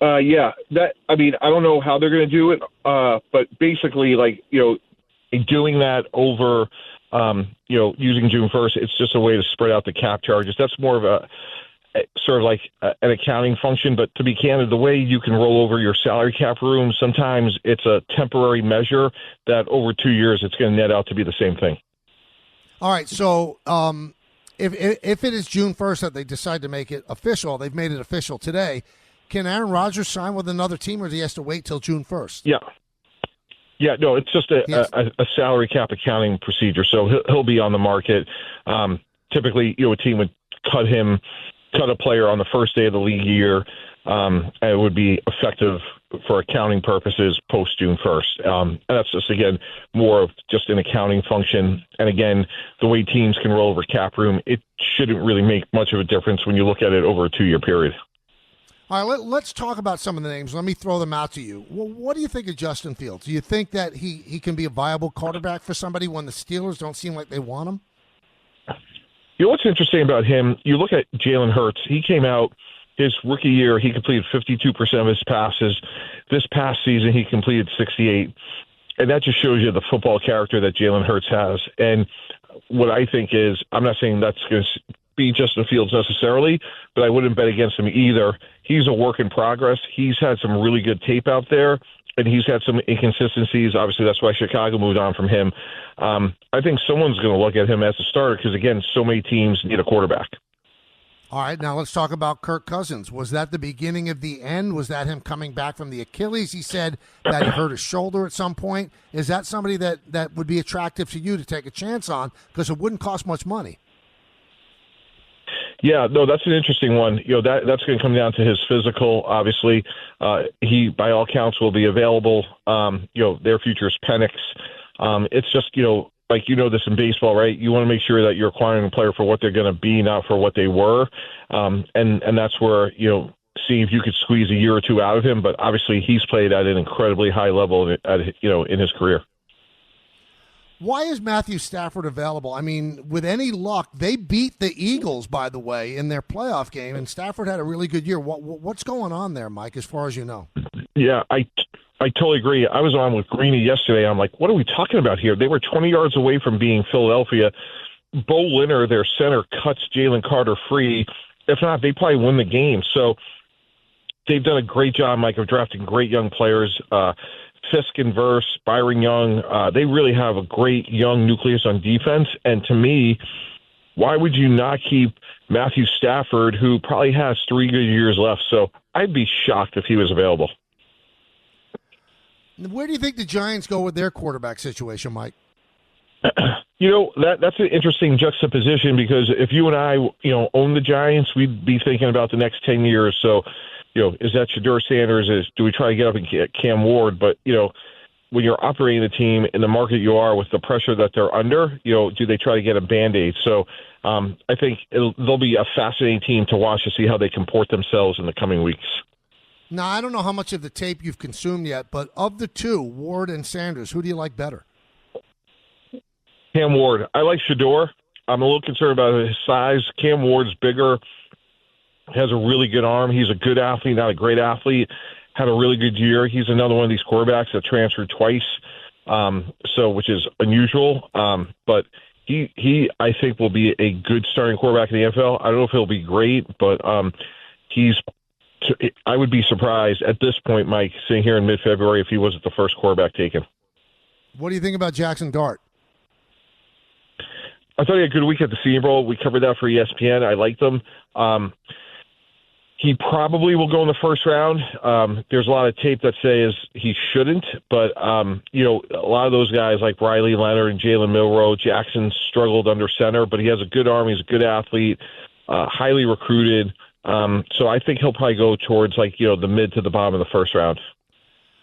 Yeah. I don't know how they're going to do it, but basically, doing that over, using June 1st, it's just a way to spread out the cap charges. That's more of a sort of like an accounting function. But to be candid, the way you can roll over your salary cap room, sometimes it's a temporary measure that over 2 years it's going to net out to be the same thing. All right. So if it is June 1st that they decide to make it official, they've made it official today. Can Aaron Rodgers sign with another team, or does he has to wait till June 1st? Yeah. Yeah, no, it's just a salary cap accounting procedure. So he'll be on the market. Typically, a team would cut a player on the first day of the league year, and it would be effective for accounting purposes post June 1st. And that's just, again, more of just an accounting function. And again, the way teams can roll over cap room, it shouldn't really make much of a difference when you look at it over a 2-year period. All right, let's talk about some of the names. Let me throw them out to you. Well, what do you think of Justin Fields? Do you think that he can be a viable quarterback for somebody when the Steelers don't seem like they want him? What's interesting about him, you look at Jalen Hurts. He came out his rookie year, he completed 52% of his passes. This past season, he completed 68%. And that just shows you the football character that Jalen Hurts has. And what I think is, I'm not saying that's going to be Justin Fields necessarily, but I wouldn't bet against him either. He's a work in progress. He's had some really good tape out there, and he's had some inconsistencies. Obviously, that's why Chicago moved on from him. I think someone's going to look at him as a starter because, again, so many teams need a quarterback. All right, now let's talk about Kirk Cousins. Was that the beginning of the end? Was that him coming back from the Achilles? He said that he hurt his shoulder at some point. Is that somebody that would be attractive to you to take a chance on because it wouldn't cost much money? Yeah, no, that's an interesting one. That's going to come down to his physical. Obviously, he, by all counts, will be available. Their future is Penix. It's just, this in baseball, right? You want to make sure that you're acquiring a player for what they're going to be, not for what they were. And that's where, see if you could squeeze a year or two out of him. But obviously, he's played at an incredibly high level in his career. Why is Matthew Stafford available? I mean, with any luck, they beat the Eagles, by the way, in their playoff game, and Stafford had a really good year. What's going on there, Mike, as far as you know? Yeah, I totally agree. I was on with Greeny yesterday. I'm like, what are we talking about here? They were 20 yards away from being Philadelphia. Bo Linner, their center, cuts Jalen Carter free. If not, they probably win the game. So they've done a great job, Mike, of drafting great young players. Fisk and Verse, Byron Young, they really have a great young nucleus on defense. And to me, why would you not keep Matthew Stafford, who probably has 3 good years left? So I'd be shocked if he was available. Where do you think the Giants go with their quarterback situation, Mike? That's an interesting juxtaposition because if you and I, own the Giants, we'd be thinking about the next 10 years. So, is that Shedeur Sanders? Do we try to get up and get Cam Ward? But, when you're operating the team in the market you are with the pressure that they're under, do they try to get a Band-Aid? So I think they'll be a fascinating team to watch to see how they comport themselves in the coming weeks. Now, I don't know how much of the tape you've consumed yet, but of the two, Ward and Sanders, who do you like better? Cam Ward. I like Shedeur. I'm a little concerned about his size. Cam Ward's bigger, has a really good arm. He's a good athlete, not a great athlete. Had a really good year. He's another one of these quarterbacks that transferred twice, which is unusual. But he, I think, will be a good starting quarterback in the NFL. I don't know if he'll be great, but I would be surprised at this point, Mike, sitting here in mid-February, if he wasn't the first quarterback taken. What do you think about Jackson Dart? I thought he had a good week at the Senior Bowl. We covered that for ESPN. I liked him. He probably will go in the first round. There's a lot of tape that says he shouldn't, but a lot of those guys like Riley Leonard and Jalen Milroe, Jackson struggled under center, but he has a good arm. He's a good athlete, highly recruited. So I think he'll probably go towards the mid to the bottom of the first round.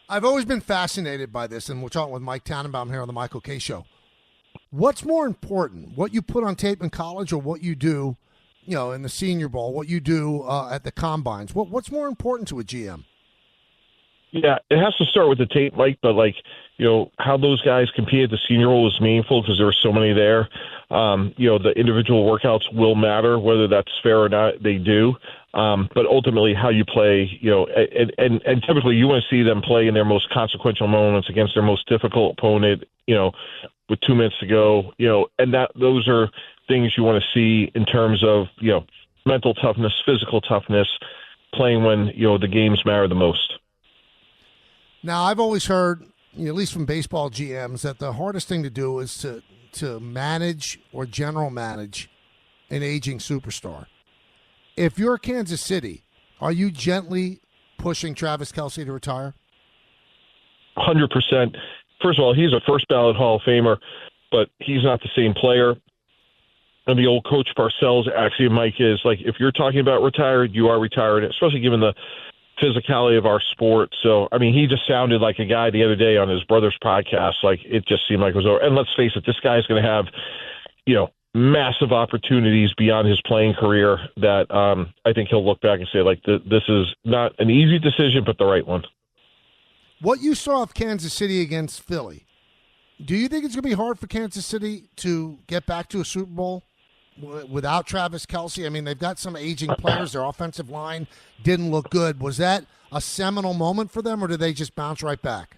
I've always been fascinated by this, and we're talking with Mike Tannenbaum here on the Michael K. Show. What's more important, what you put on tape in college or what you do, in the Senior Bowl, what you do at the Combines? What's more important to a GM? Yeah, it has to start with the tape, Mike, but how those guys compete at the Senior Bowl is meaningful because there were so many there. The individual workouts will matter, whether that's fair or not, they do. But ultimately how you play, and typically you want to see them play in their most consequential moments against their most difficult opponent, with 2 minutes to go, and those are things you want to see in terms of, mental toughness, physical toughness, playing when, the games matter the most. Now, I've always heard, at least from baseball GMs, that the hardest thing to do is to manage or general manage an aging superstar. If you're Kansas City, are you gently pushing Travis Kelce to retire? 100%. First of all, he's a first ballot Hall of Famer, but he's not the same player. And the old Coach Parcells axiom, Mike, is if you're talking about retired, you are retired, especially given the physicality of our sport. So, he just sounded like a guy the other day on his brother's podcast. It just seemed like it was over. And let's face it, this guy's going to have, massive opportunities beyond his playing career that I think he'll look back and say, this is not an easy decision, but the right one. What you saw of Kansas City against Philly, do you think it's going to be hard for Kansas City to get back to a Super Bowl without Travis Kelce? They've got some aging players. Their offensive line didn't look good. Was that a seminal moment for them, or did they just bounce right back?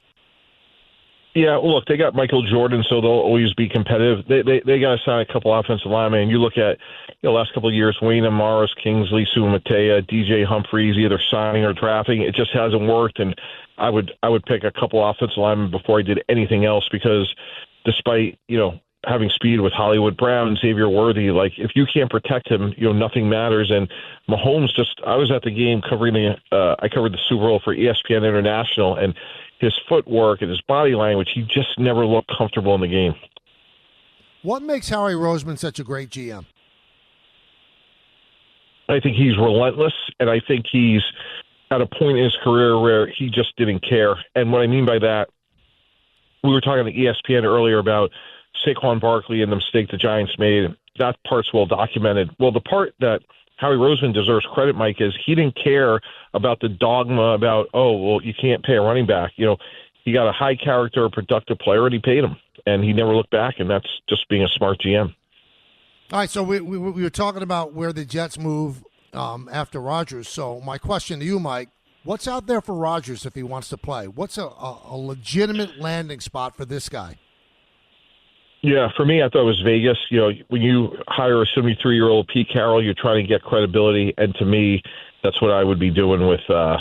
Yeah, look, they got Michael Jordan, so they'll always be competitive. They got to sign a couple offensive linemen. You look at the last couple of years, Wayne Morris, Kingsley, Sumatea, DJ Humphreys, either signing or drafting. It just hasn't worked, and I would pick a couple offensive linemen before I did anything else because despite, having speed with Hollywood Brown and Xavier Worthy, if you can't protect him, nothing matters. And Mahomes I was at the game covering I covered the Super Bowl for ESPN International, and his footwork and his body language, he just never looked comfortable in the game. What makes Howie Roseman such a great GM? I think he's relentless, and I think he's at a point in his career where he just didn't care. And what I mean by that, we were talking on ESPN earlier about Saquon Barkley and the mistake the Giants made. That part's well documented. Well, the part that Howie Roseman deserves credit, Mike, is he didn't care about the dogma about, you can't pay a running back. He got a high character, productive player, and he paid him. And he never looked back, and that's just being a smart GM. All right, so we were talking about where the Jets move after Rodgers. So my question to you, Mike, what's out there for Rodgers if he wants to play? What's a legitimate landing spot for this guy? Yeah, for me, I thought it was Vegas. When you hire a 73-year-old Pete Carroll, you're trying to get credibility. And to me, that's what I would be doing with, a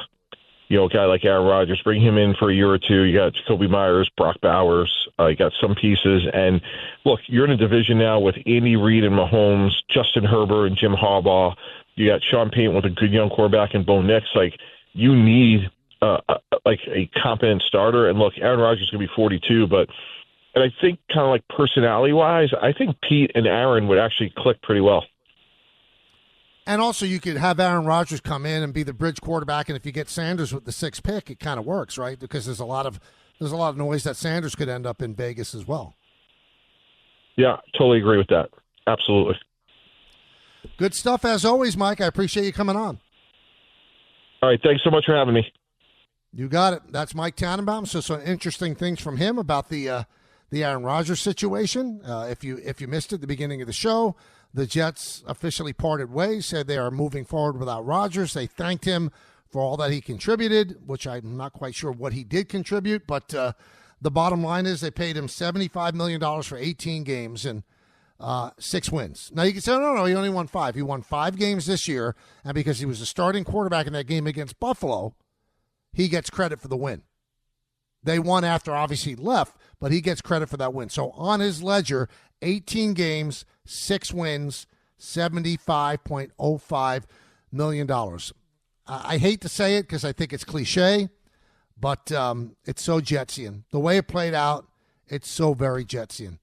guy like Aaron Rodgers. Bring him in for a year or two. You got Jacoby Myers, Brock Bowers. You got some pieces. And, look, you're in a division now with Andy Reid and Mahomes, Justin Herbert and Jim Harbaugh. You got Sean Payton with a good young quarterback and Bo Nix. You need, a competent starter. And, look, Aaron Rodgers is going to be 42, but And I think kind of like personality-wise, I think Pete and Aaron would actually click pretty well. And also, you could have Aaron Rodgers come in and be the bridge quarterback, and if you get Sanders with the 6th pick, it kind of works, right? Because there's a lot of noise that Sanders could end up in Vegas as well. Yeah, totally agree with that. Absolutely. Good stuff as always, Mike. I appreciate you coming on. All right, thanks so much for having me. You got it. That's Mike Tannenbaum. So some interesting things from him about the Aaron Rodgers situation. If you missed it at the beginning of the show, the Jets officially parted ways, said they are moving forward without Rodgers. They thanked him for all that he contributed, which I'm not quite sure what he did contribute, but the bottom line is they paid him $75 million for 18 games and 6 wins. Now, you can say, no, he only won 5. He won 5 games this year, and because he was a starting quarterback in that game against Buffalo, he gets credit for the win. They won after, obviously, he left, but he gets credit for that win. So on his ledger, 18 games, 6 wins, $75.05 million. I hate to say it because I think it's cliche, but it's so Jetsian. The way it played out, it's so very Jetsian.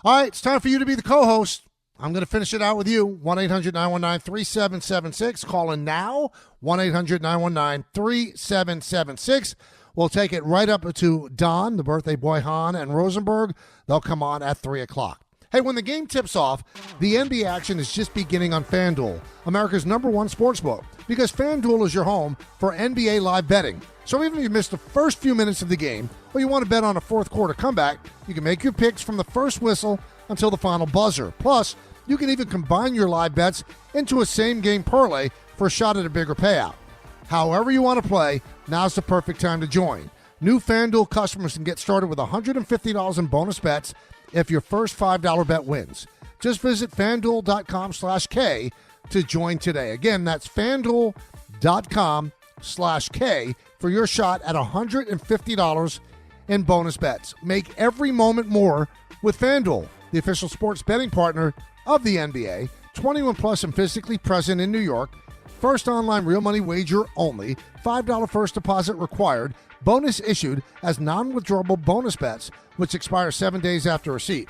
All right, it's time for you to be the co-host. I'm going to finish it out with you. 1-800-919-3776. Call in now. 1-800-919-3776. We'll take it right up to Don, the birthday boy, Han, and Rosenberg. They'll come on at 3 o'clock. Hey, when the game tips off, the NBA action is just beginning on FanDuel, America's #1 sportsbook, because FanDuel is your home for NBA live betting. So even if you missed the first few minutes of the game, or you want to bet on a fourth quarter comeback, you can make your picks from the first whistle until the final buzzer. Plus, you can even combine your live bets into a same-game parlay for a shot at a bigger payout. However you want to play, now's the perfect time to join. New FanDuel customers can get started with $150 in bonus bets if your first $5 bet wins. Just visit FanDuel.com/K to join today. Again, that's FanDuel.com/K for your shot at $150 in bonus bets. Make every moment more with FanDuel, the official sports betting partner of the NBA. 21 plus and physically present in New York. First online real money wager only. $5 first deposit required. Bonus issued as non-withdrawable bonus bets, which expire 7 days after receipt.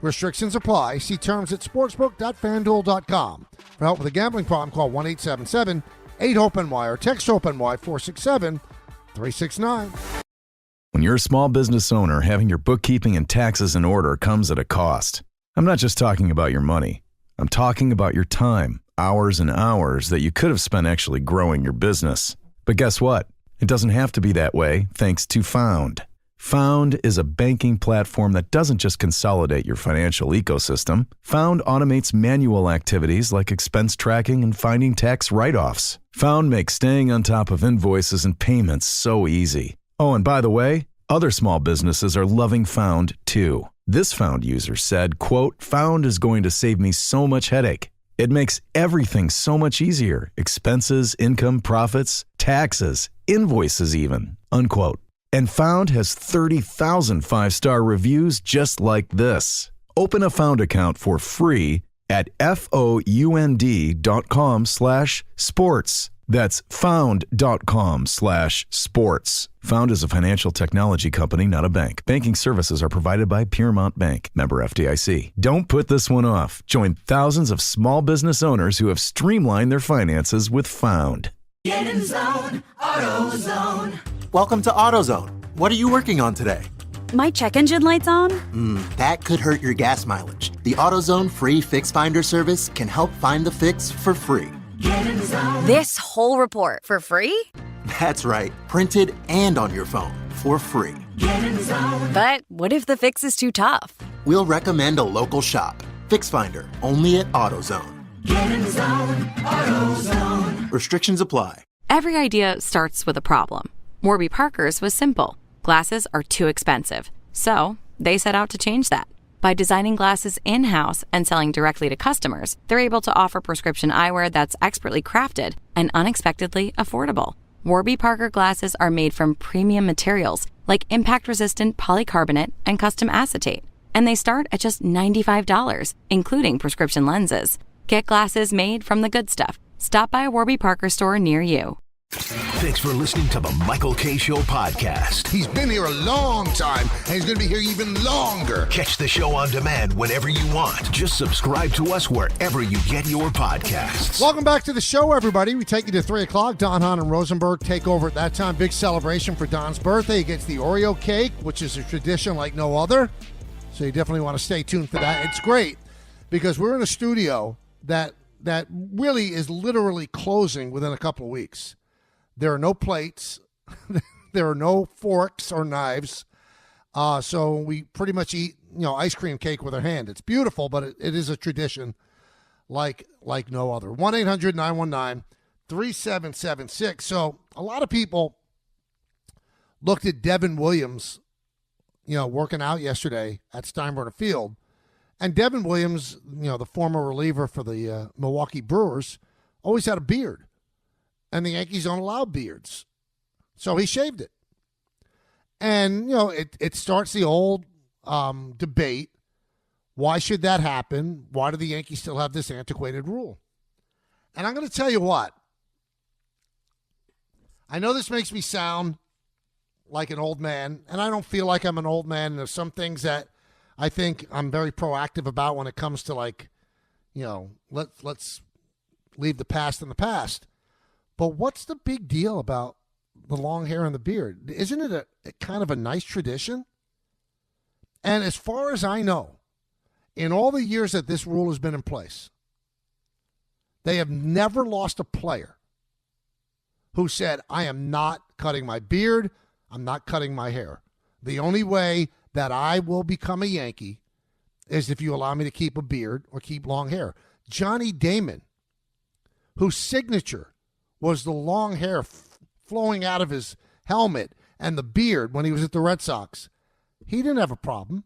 Restrictions apply. See terms at sportsbook.fanduel.com. For help with a gambling problem, call 1-877-8-HOPE-NY or text HOPE-NY 467-369. When you're a small business owner, having your bookkeeping and taxes in order comes at a cost. I'm not just talking about your money. I'm talking about your time, hours and hours that you could have spent actually growing your business. But guess what? It doesn't have to be that way thanks to Found. Found is a banking platform that doesn't just consolidate your financial ecosystem. Found automates manual activities like expense tracking and finding tax write-offs. Found makes staying on top of invoices and payments so easy. Oh, and by the way, other small businesses are loving Found too. This Found user said, quote, "Found is going to save me so much headache. It makes everything so much easier. Expenses, income, profits, taxes, invoices even," unquote. And Found has 30,000 5-star reviews just like this. Open a Found account for free at found.com/sports. That's found.com/sports. Found is a financial technology company, not a bank. Banking services are provided by Piermont Bank, member FDIC. Don't put this one off. Join thousands of small business owners who have streamlined their finances with Found. Get in zone, AutoZone. Welcome to AutoZone. What are you working on today? My check engine light's on? That could hurt your gas mileage. The AutoZone free Fix Finder service can help find the fix for free. Get in zone. This whole report for free? That's right, printed and on your phone for free. Get in zone. But what if the fix is too tough? We'll recommend a local shop. Fix Finder, only at AutoZone. Get in zone, AutoZone. Restrictions apply. Every idea starts with a problem. Warby Parker's was simple. Glasses are too expensive. So they set out to change that. By designing glasses in-house and selling directly to customers, they're able to offer prescription eyewear that's expertly crafted and unexpectedly affordable. Warby Parker glasses are made from premium materials like impact-resistant polycarbonate and custom acetate. And they start at just $95, including prescription lenses. Get glasses made from the good stuff. Stop by a Warby Parker store near you. Thanks for listening to the Michael K. Show podcast. He's been here a long time, and he's going to be here even longer. Catch the show on demand whenever you want. Just subscribe to us wherever you get your podcasts. Welcome back to the show, everybody. We take you to 3 o'clock. Don, Hahn, and Rosenberg take over at that time. Big celebration for Don's birthday. He gets the Oreo cake, which is a tradition like no other. So you definitely want to stay tuned for that. It's great because we're in a studio that really is literally closing within a couple of weeks. There are no plates. There are no forks or knives. So we pretty much eat, ice cream cake with our hand. It's beautiful, but it is a tradition like no other. 1-800-919-3776. So a lot of people looked at Devin Williams, working out yesterday at Steinbrenner Field. And Devin Williams, the former reliever for the Milwaukee Brewers, always had a beard. And the Yankees don't allow beards. So he shaved it. And, it starts the old debate. Why should that happen? Why do the Yankees still have this antiquated rule? And I'm going to tell you what. I know this makes me sound like an old man, and I don't feel like I'm an old man. There's some things that I think I'm very proactive about when it comes to let's leave the past in the past. But what's the big deal about the long hair and the beard? Isn't it a kind of a nice tradition? And as far as I know, in all the years that this rule has been in place, they have never lost a player who said, I am not cutting my beard, I'm not cutting my hair. The only way that I will become a Yankee is if you allow me to keep a beard or keep long hair. Johnny Damon, whose signature was the long hair flowing out of his helmet and the beard when he was at the Red Sox, he didn't have a problem.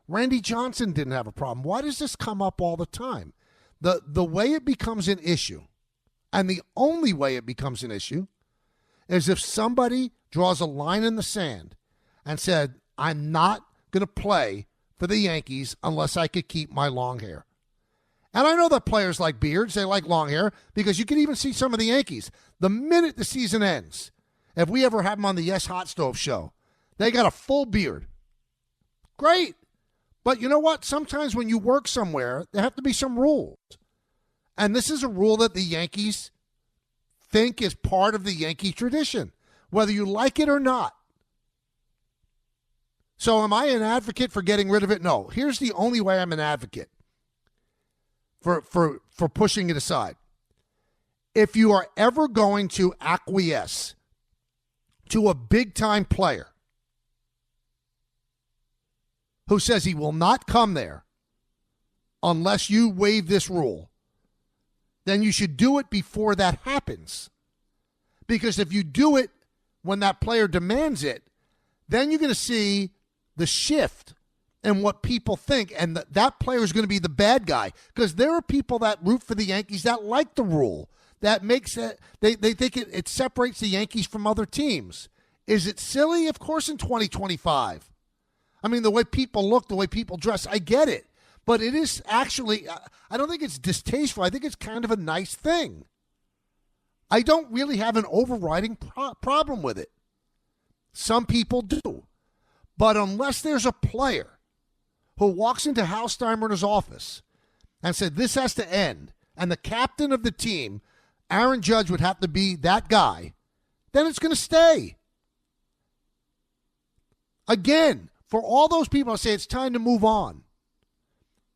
Randy Johnson didn't have a problem. Why does this come up all the time? The way it becomes an issue, and the only way it becomes an issue, is if somebody draws a line in the sand and said, I'm not going to play for the Yankees unless I could keep my long hair. And I know that players like beards, they like long hair, because you can even see some of the Yankees. The minute the season ends, if we ever have them on the Yes Hot Stove show, they got a full beard. Great. But you know what? Sometimes when you work somewhere, there have to be some rules. And this is a rule that the Yankees think is part of the Yankee tradition, whether you like it or not. So am I an advocate for getting rid of it? No. Here's the only way I'm an advocate for pushing it aside. If you are ever going to acquiesce to a big-time player who says he will not come there unless you waive this rule, then you should do it before that happens. Because if you do it when that player demands it, then you're going to see the shift in what people think, and that player is going to be the bad guy. Because there are people that root for the Yankees that like the rule. That makes it, they think it separates the Yankees from other teams. Is it silly? Of course in 2025. I mean, the way people look, the way people dress, I get it. But it is actually, I don't think it's distasteful. I think it's kind of a nice thing. I don't really have an overriding problem with it. Some people do. But unless there's a player who walks into Hal Steinbrenner's office and said, this has to end, and the captain of the team, Aaron Judge, would have to be that guy, then it's going to stay. Again, for all those people who say it's time to move on,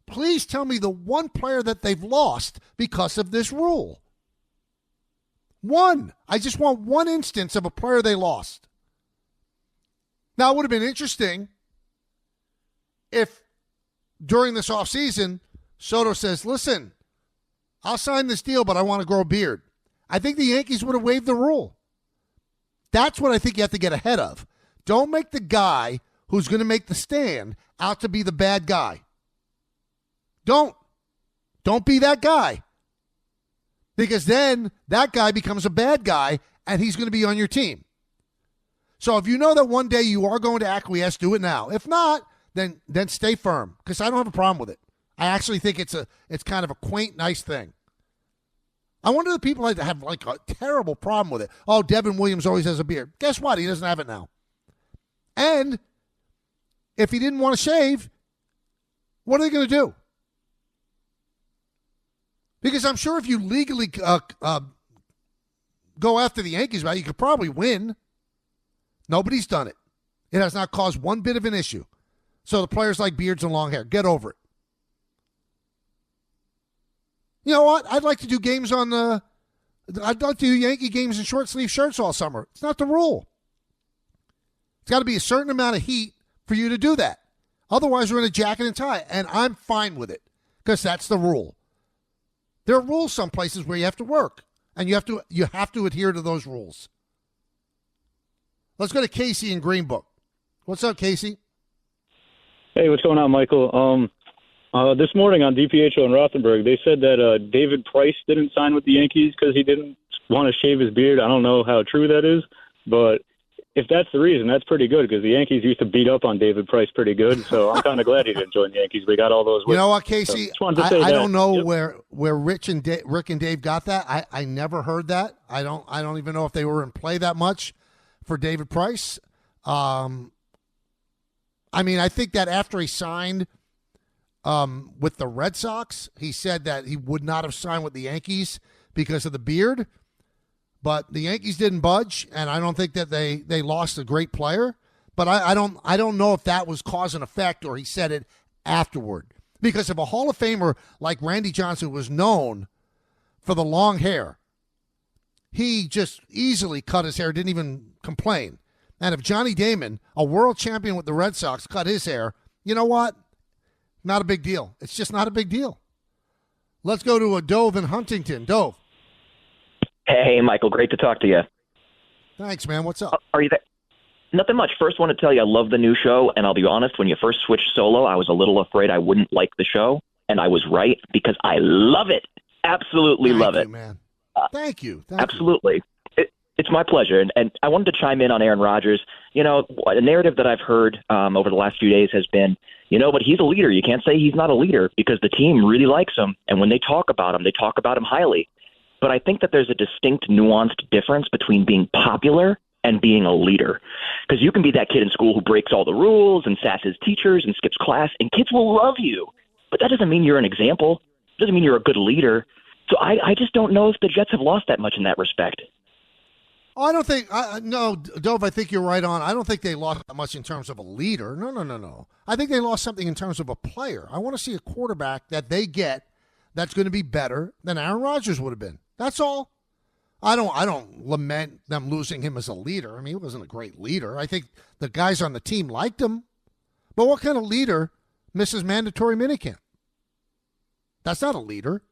please tell me the one player that they've lost because of this rule. One. I just want one instance of a player they lost. Now, it would have been interesting if during this offseason, Soto says, listen, I'll sign this deal, but I want to grow a beard. I think the Yankees would have waived the rule. That's what I think you have to get ahead of. Don't make the guy who's going to make the stand out to be the bad guy. Don't be that guy. Because then that guy becomes a bad guy and he's going to be on your team. So if you know that one day you are going to acquiesce, do it now. If not, then stay firm, because I don't have a problem with it. I actually think it's kind of a quaint, nice thing. I wonder the people that have like a terrible problem with it. Oh, Devin Williams always has a beard. Guess what? He doesn't have it now. And if he didn't want to shave, what are they going to do? Because I'm sure if you legally go after the Yankees, you could probably win. Nobody's done it. It has not caused one bit of an issue. So the players like beards and long hair. Get over it. You know what? I'd like to do games I'd like to do Yankee games in short sleeve shirts all summer. It's not the rule. It's got to be a certain amount of heat for you to do that. Otherwise, we're in a jacket and tie, and I'm fine with it because that's the rule. There are rules some places where you have to work, and you have to adhere to those rules. Let's go to Casey in Greenbook. What's up, Casey? Hey, what's going on, Michael? This morning on DPHO and Rothenberg, they said that David Price didn't sign with the Yankees because he didn't want to shave his beard. I don't know how true that is, but if that's the reason, that's pretty good because the Yankees used to beat up on David Price pretty good. So I'm kind of glad he didn't join the Yankees. We got all those wins. You know what, Casey? So I don't know where Rick and Dave got that. I never heard that. I don't even know if they were in play that much for David Price. I mean, I think that after he signed with the Red Sox, he said that he would not have signed with the Yankees because of the beard. But the Yankees didn't budge, and I don't think that they lost a great player. But I don't know if that was cause and effect or he said it afterward. Because if a Hall of Famer like Randy Johnson was known for the long hair, he just easily cut his hair, didn't even complain. And if Johnny Damon, a world champion with the Red Sox, cut his hair, you know what? Not a big deal. It's just not a big deal. Let's go to a Dove in Huntington. Dove. Hey, Michael. Great to talk to you. Thanks, man. What's up? Are you there? Nothing much. First, want to tell you I love the new show, and I'll be honest, when you first switched solo, I was a little afraid I wouldn't like the show, and I was right because I love it. Absolutely love it. Thank you, man. Thank you. Absolutely. It's my pleasure, and I wanted to chime in on Aaron Rodgers. You know, a narrative that I've heard over the last few days has been, but he's a leader. You can't say he's not a leader because the team really likes him, and when they talk about him highly. But I think that there's a distinct, nuanced difference between being popular and being a leader. Because you can be that kid in school who breaks all the rules and sasses teachers and skips class, and kids will love you. But that doesn't mean you're an example. It doesn't mean you're a good leader. So I just don't know if the Jets have lost that much in that respect. Oh, I don't think no, Dove, I think you're right on. I don't think they lost that much in terms of a leader. No. I think they lost something in terms of a player. I want to see a quarterback that they get that's going to be better than Aaron Rodgers would have been. That's all. I don't lament them losing him as a leader. I mean, he wasn't a great leader. I think the guys on the team liked him. But what kind of leader misses mandatory minicamp? That's not a leader.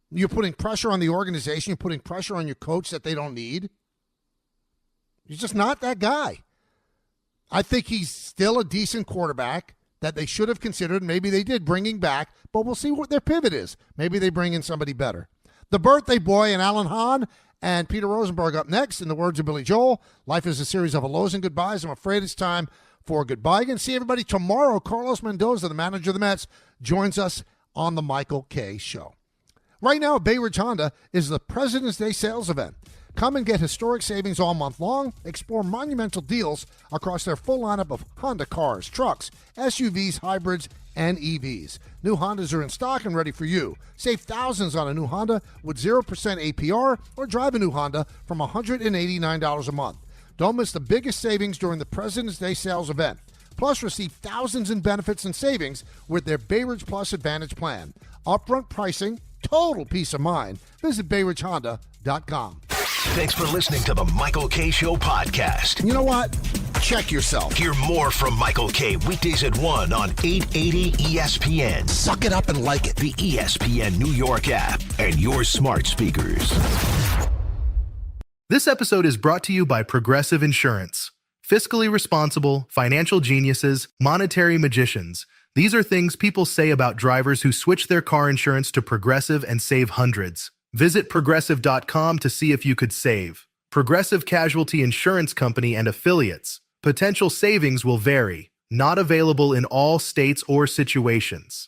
You're putting pressure on the organization. You're putting pressure on your coach that they don't need. He's just not that guy. I think he's still a decent quarterback that they should have considered. Maybe they did bringing back, but we'll see what their pivot is. Maybe they bring in somebody better. The Birthday Boy and Alan Hahn and Peter Rosenberg up next. In the words of Billy Joel, life is a series of hellos and goodbyes. I'm afraid it's time for a goodbye. Again, see everybody tomorrow. Carlos Mendoza, the manager of the Mets, joins us on the Michael K. Show. Right now at Bay Ridge Honda is the President's Day sales event. Come and get historic savings all month long. Explore monumental deals across their full lineup of Honda cars, trucks, SUVs, hybrids, and EVs. New Hondas are in stock and ready for you. Save thousands on a new Honda with 0% APR or drive a new Honda from $189 a month. Don't miss the biggest savings during the President's Day sales event. Plus, receive thousands in benefits and savings with their Bay Ridge Plus Advantage plan. Upfront pricing, total peace of mind. Visit BayRidgeHonda.com. Thanks for listening to the Michael K. Show podcast. You know what? Check yourself. Hear more from Michael K. weekdays at 1 on 880 ESPN. Suck it up and like it. The ESPN New York app and your smart speakers. This episode is brought to you by Progressive Insurance. Fiscally responsible, financial geniuses, monetary magicians. These are things people say about drivers who switch their car insurance to Progressive and save hundreds. Visit Progressive.com to see if you could save. Progressive Casualty Insurance Company and Affiliates. Potential savings will vary. Not available in all states or situations.